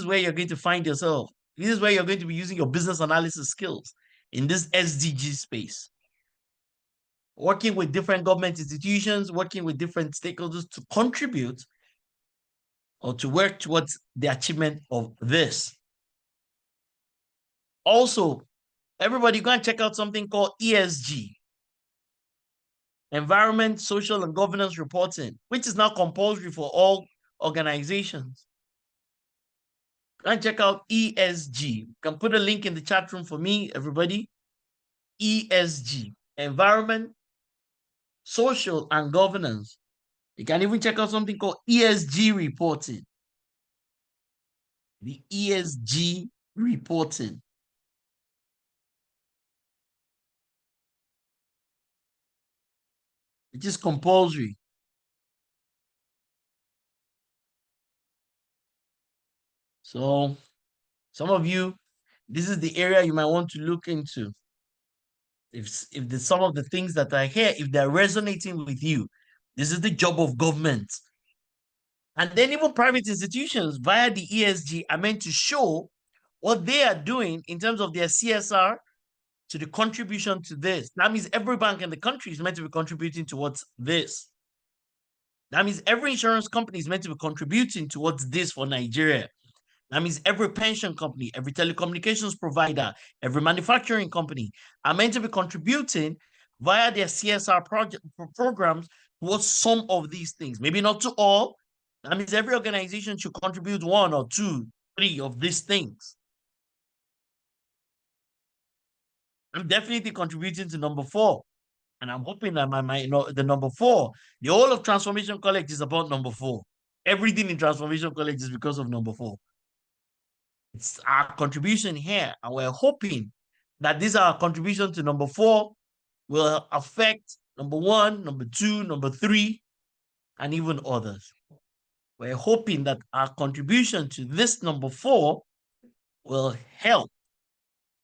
where you're going to find yourself. This is where you're going to be using your business analysis skills in this SDG space. Working with different government institutions, working with different stakeholders to contribute or to work towards the achievement of this. Also, everybody go and check out something called ESG, Environment, Social, and Governance Reporting, which is now compulsory for all organizations. Go and check out ESG. You can put a link in the chat room for me, everybody. ESG, Environment, Social, and Governance. You can even check out something called ESG reporting. The ESG reporting. It is compulsory. So some of you, this is the area you might want to look into. If some of the things that I hear, if they're resonating with you, this is the job of government. And then even private institutions via the ESG are meant to show what they are doing in terms of their CSR to the contribution to this. That means every bank in the country is meant to be contributing towards this. That means every insurance company is meant to be contributing towards this for Nigeria. That means every pension company, every telecommunications provider, every manufacturing company are meant to be contributing via their CSR programs towards some of these things. Maybe not to all. That means every organization should contribute 1 or 2, 3 of these things. I'm definitely contributing to number 4. And I'm hoping that the number 4, the whole of Transformation College is about number 4. Everything in Transformation College is because of number 4. It's our contribution here, and we're hoping that this our contribution to number 4 will affect number 1, number 2, number 3, and even others. We're hoping that our contribution to this number 4 will help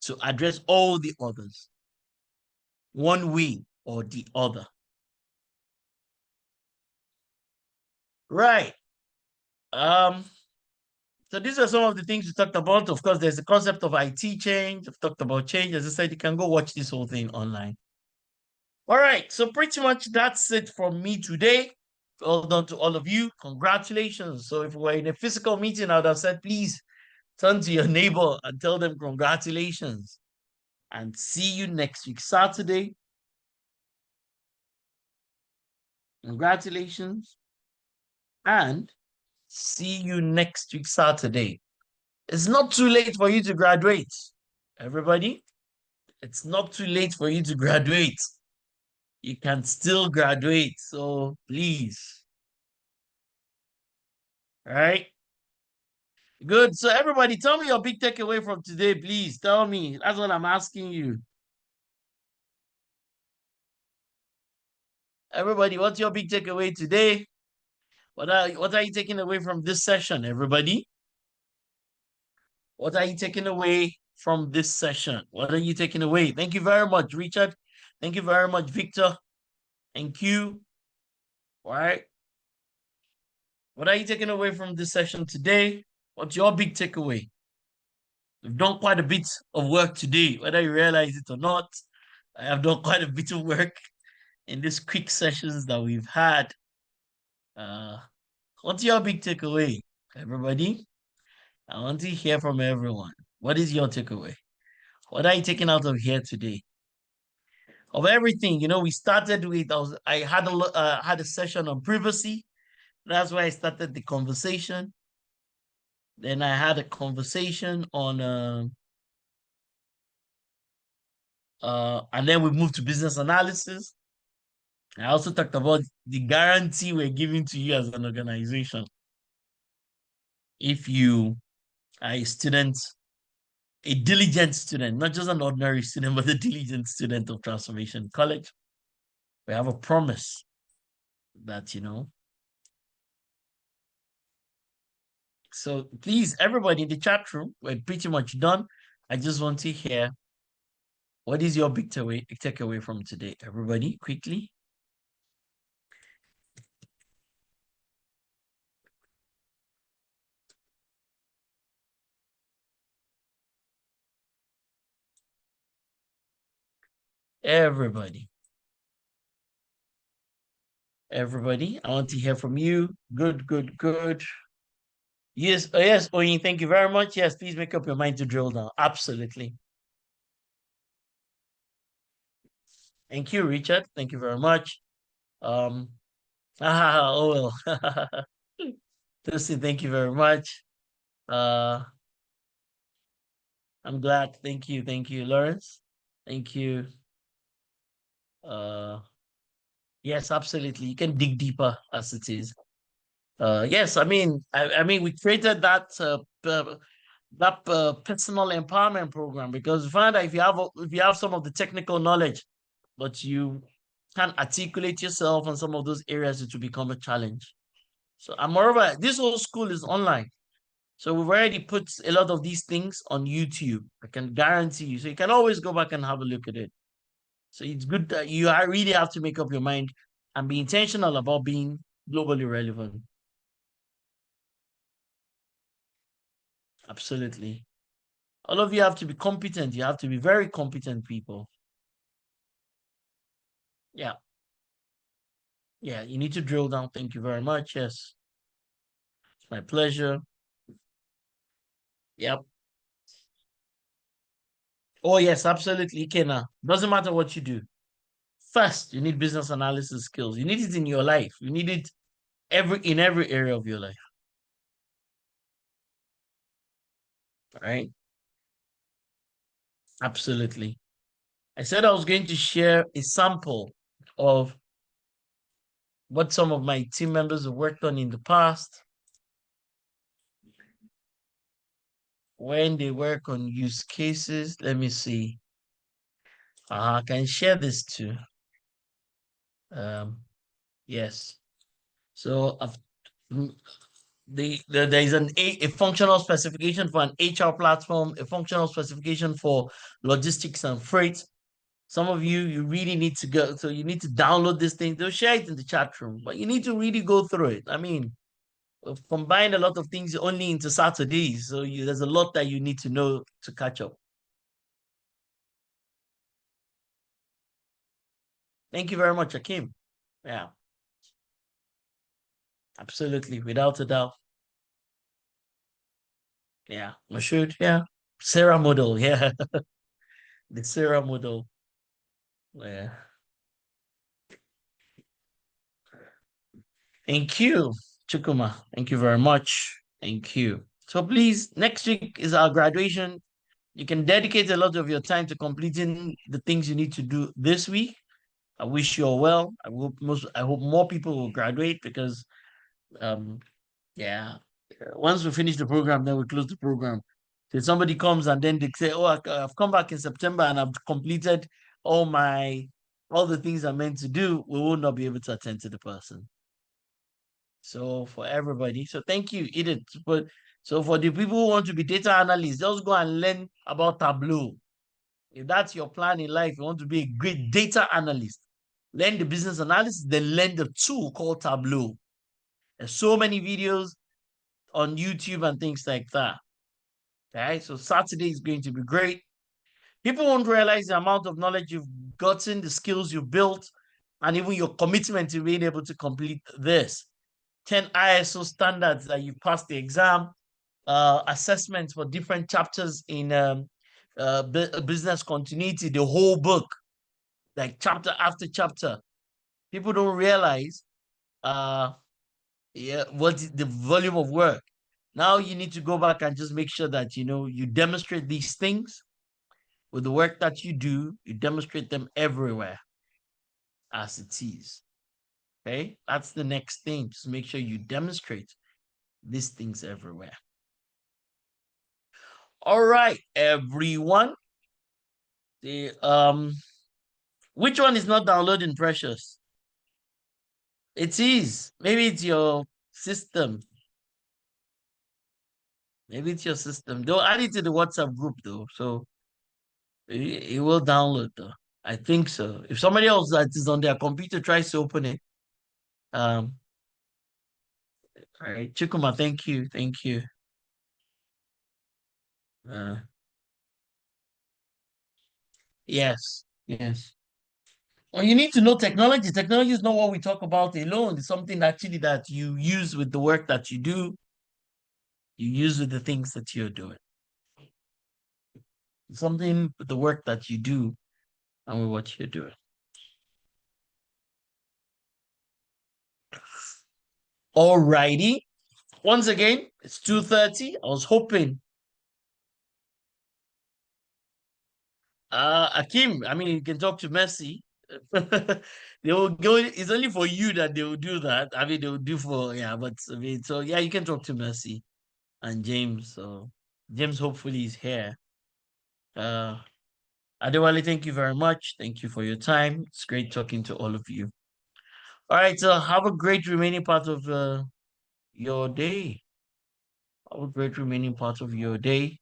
to address all the others, one way or the other. Right. So these are some of the things we talked about. Of course, there's the concept of IT change. I've talked about change. As I said, you can go watch this whole thing online. All right. So pretty much that's it from me today. Well done to all of you. Congratulations. So if we were in a physical meeting, I would have said, please turn to your neighbor and tell them congratulations. And see you next week, Saturday. Congratulations. And see you next week, Saturday. It's not too late for you to graduate. Everybody, it's not too late for you to graduate. You can still graduate. So please. All right. Good. So everybody, tell me your big takeaway from today, please. Tell me. That's what I'm asking you. Everybody, what's your big takeaway today? What are you taking away from this session, everybody? What are you taking away from this session? What are you taking away? Thank you very much, Richard. Thank you very much, Victor. Thank you. All right. What are you taking away from this session today? What's your big takeaway? We've done quite a bit of work today, whether you realize it or not. I have done quite a bit of work in these quick sessions that we've had. What's your big takeaway, everybody? I want to hear from everyone. What is your takeaway? What are you taking out of here today? Of everything, we started with, I had a session on privacy. That's why I started the conversation. Then I had a conversation on, and then we moved to business analysis. I also talked about the guarantee we're giving to you as an organization. If you are a student, a diligent student, not just an ordinary student, but a diligent student of Transformation College, we have a promise that, So please, everybody in the chat room, we're pretty much done. I just want to hear, what is your big takeaway from today? Everybody, quickly. Everybody. Everybody, I want to hear from you. Good, good, good. Yes, yes, Oyin, thank you very much. Yes, please make up your mind to drill down. Absolutely. Thank you, Richard. Thank you very much. Oh well. Lucy, thank you very much. I'm glad. Thank you, Lawrence. Thank you. Yes, absolutely. You can dig deeper as it is. Yes, I mean, we created that personal empowerment program because we found that if you have some of the technical knowledge, but you can't articulate yourself on some of those areas, it will become a challenge. So, and moreover, this whole school is online. So we've already put a lot of these things on YouTube. I can guarantee you. So you can always go back and have a look at it. So it's good that you really have to make up your mind and be intentional about being globally relevant. Absolutely. All of you have to be competent. You have to be very competent people. Yeah. Yeah, you need to drill down. Thank you very much. Yes. It's my pleasure. Yep. Oh, yes, absolutely. Ikena. Doesn't matter what you do. First, you need business analysis skills. You need it in your life. You need it in every area of your life. Right? Absolutely. I said I was going to share a sample of what some of my team members have worked on in the past when they work on use cases. Let me see. I can share this too. Yes. So there is a functional specification for an HR platform, a functional specification for logistics and freight, Some of you, you really need to go. So you need to download this thing. They'll share it in the chat room, but you need to really go through it. I mean, we've combined a lot of things only into Saturdays. So there's a lot that you need to know to catch up. Thank you very much, Akim. Yeah. Absolutely, without a doubt. Yeah, Mashood, yeah. Sarah model, yeah. The Sarah model. Yeah. Thank you, Chukuma. Thank you very much. Thank you. So please, next week is our graduation. You can dedicate a lot of your time to completing the things you need to do this week. I wish you all well. I hope more people will graduate because yeah. Once we finish the program, then we close the program. So somebody comes and then they say, "Oh, I've come back in September and I've completed all the things I'm meant to do." We will not be able to attend to the person. So for everybody, so thank you, Edith. But so for the people who want to be data analysts, just go and learn about Tableau. If that's your plan in life, you want to be a great data analyst, learn the business analysis, then learn the tool called Tableau. There's so many videos on YouTube and things like that. Okay, so Saturday is going to be great. People won't realize the amount of knowledge you've gotten, the skills you've built, and even your commitment to being able to complete this. 10 ISO standards that you passed the exam, assessments for different chapters in business continuity, the whole book, like chapter after chapter. People don't realize what is the volume of work. Now you need to go back and just make sure that you demonstrate these things with the work that you do. You demonstrate them everywhere as it is. Okay, that's the next thing. Just make sure you demonstrate these things everywhere. All right, everyone. Which one is not downloading, Precious? It is. Maybe it's your system. Maybe it's your system. Don't add it to the WhatsApp group though. So it will download though. I think so. If somebody else that is on their computer tries to open it, all right, Chikuma, thank you, thank you. Yes, yes. Well, you need to know technology. Technology is not what we talk about alone. It's something actually that you use with the work that you do. You use with the things that you're doing. Something with the work that you do and with what you're doing. All righty. Once again, it's 2:30. I was hoping. Akim, I mean, you can talk to Messi. They will go. It's only for you that they will do that. I mean, they will do for but I mean, so yeah, you can talk to Messi and James. So James hopefully is here. Adewale, thank you very much. Thank you for your time. It's great talking to all of you. All right, so have a great remaining part of your day. Have a great remaining part of your day.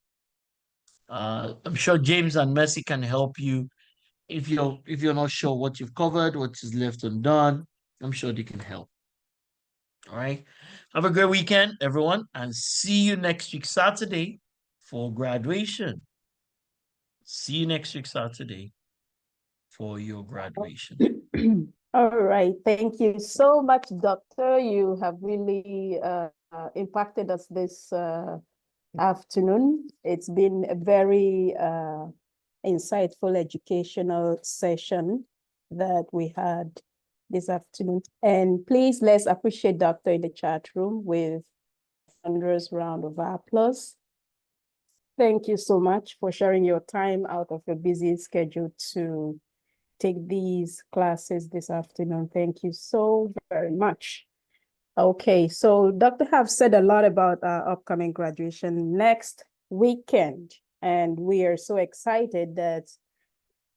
I'm sure James and Messi can help you if you're not sure what you've covered, what is left undone. I'm sure they can help. All right. Have a great weekend, everyone, and see you next week Saturday for graduation. See you next week Saturday for your graduation. All right. Thank you so much, Doctor. You have really impacted us this afternoon. It's been a very insightful educational session that we had this afternoon. And please, let's appreciate Doctor in the chat room with a thunderous round of applause. Thank you so much for sharing your time out of your busy schedule to take these classes this afternoon. Thank you so very much. Okay, so Dr. have said a lot about our upcoming graduation next weekend, and we are so excited that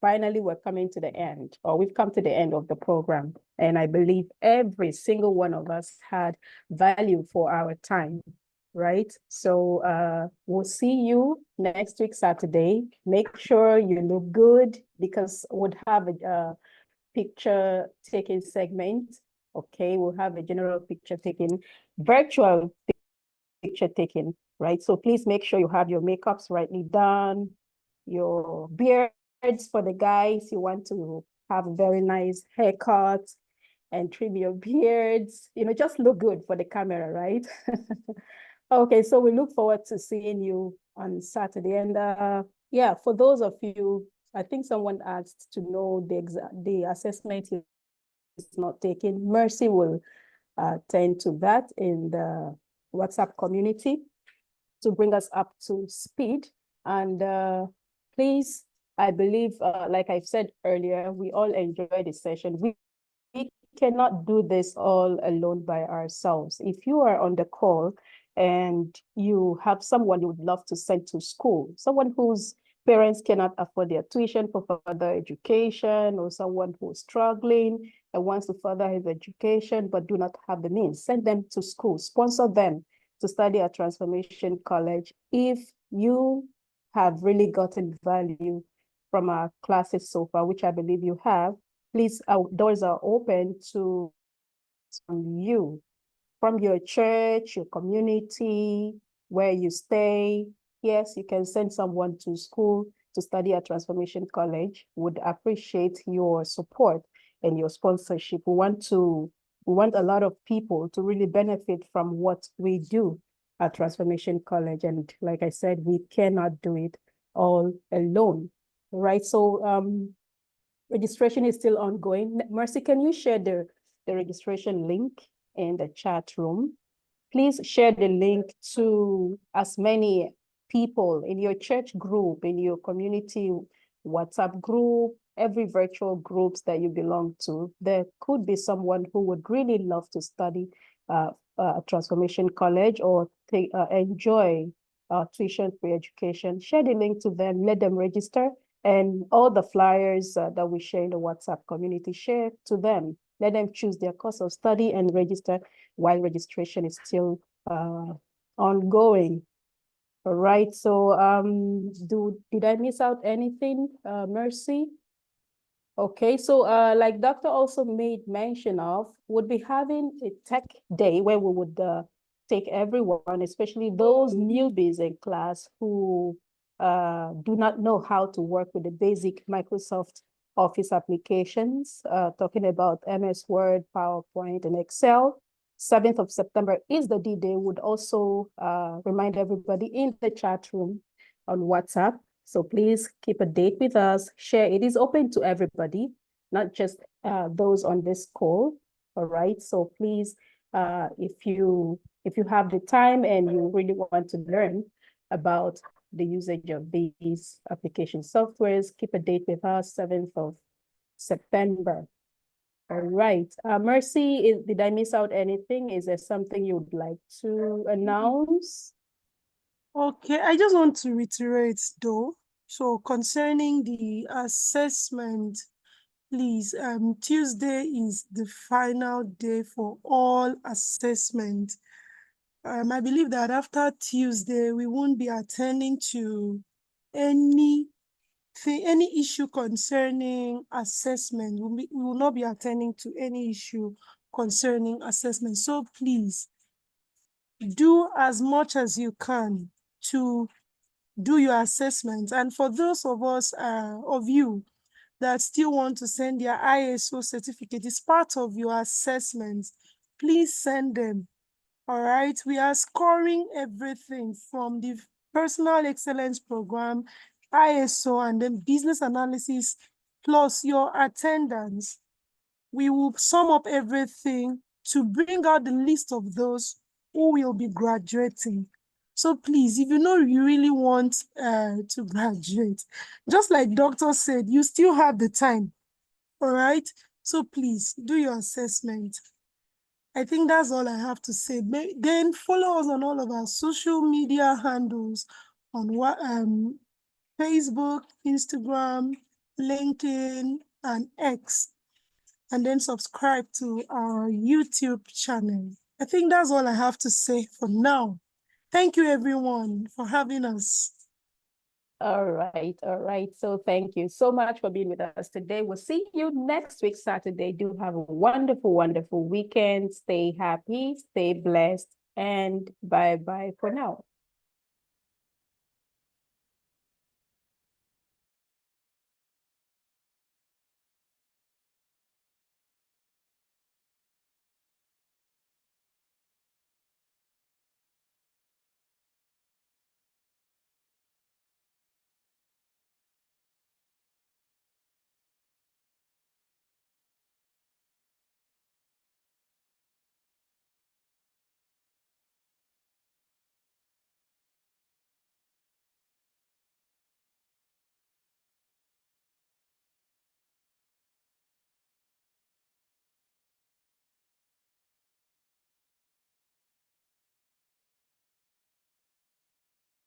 finally we're coming to the end, or we've come to the end of the program. And I believe every single one of us had value for our time, right? So we'll see you next week, Saturday. Make sure you look good because we'll have a picture taking segment. Okay, we'll have a general picture taking, virtual picture taking, right? So please make sure you have your makeups rightly done, your beards for the guys. You want to have a very nice haircut and trim your beards, just look good for the camera, right? Okay, so we look forward to seeing you on Saturday. And yeah, for those of you, I think someone asked to know the assessment is not taken. Mercy will tend to that in the WhatsApp community to bring us up to speed. And please, I believe, like I've said earlier, we all enjoy this session. We cannot do this all alone by ourselves. If you are on the call and you have someone you would love to send to school, someone whose parents cannot afford their tuition for further education, or someone who's struggling and wants to further his education but do not have the means, send them to school, sponsor them to study at Transformation College. If you have really gotten value from our classes so far, which I believe you have, please, our doors are open to you from your church, your community, where you stay. Yes, you can send someone to school to study at Transformation College. Would appreciate your support and your sponsorship. We want a lot of people to really benefit from what we do at Transformation College. And like I said, we cannot do it all alone, right? So registration is still ongoing. Mercy, can you share the registration link in the chat room? Please share the link to as many people in your church group, in your community WhatsApp group, every virtual groups that you belong to. There could be someone who would really love to study Transformation College or enjoy tuition-free education. Share the link to them, let them register, and all the flyers that we share in the WhatsApp community, share to them. Let them choose their course of study and register while registration is still ongoing. All right, so did I miss out anything, Mercy? Okay, so like Doctor also made mention of, would be having a tech day where we would take everyone, especially those newbies in class who do not know how to work with the basic Microsoft Office applications, talking about MS Word, PowerPoint, and Excel. 7th of September is the D-Day. Would also remind everybody in the chat room on WhatsApp. So please keep a date with us, share. It is open to everybody, not just those on this call, all right? So please, if you have the time and you really want to learn about the usage of these application softwares, keep a date with us, 7th of September. All right, Mercy, did I miss out anything? Is there something you'd like to announce? Okay, I just want to reiterate though. So concerning the assessment, please, Tuesday is the final day for all assessment. I believe that after Tuesday, we won't be attending to any issue concerning assessment. We will not be attending to any issue concerning assessment. So please, do as much as you can to do your assessment. And for those of us, of you that still want to send their ISO certificate, it's part of your assessment, please send them. All right, we are scoring everything from the personal excellence program, ISO, and then business analysis, plus your attendance. We will sum up everything to bring out the list of those who will be graduating. So please, if you know you really want to graduate, just like Doctor said, you still have the time, all right? So please, do your assessment. I think that's all I have to say. Then follow us on all of our social media handles on Facebook, Instagram, LinkedIn, and X. And then subscribe to our YouTube channel. I think that's all I have to say for now. Thank you, everyone, for having us. All right, all right. So thank you so much for being with us today. We'll see you next week, Saturday. Do have a wonderful, wonderful weekend. Stay happy, stay blessed, and bye-bye for now.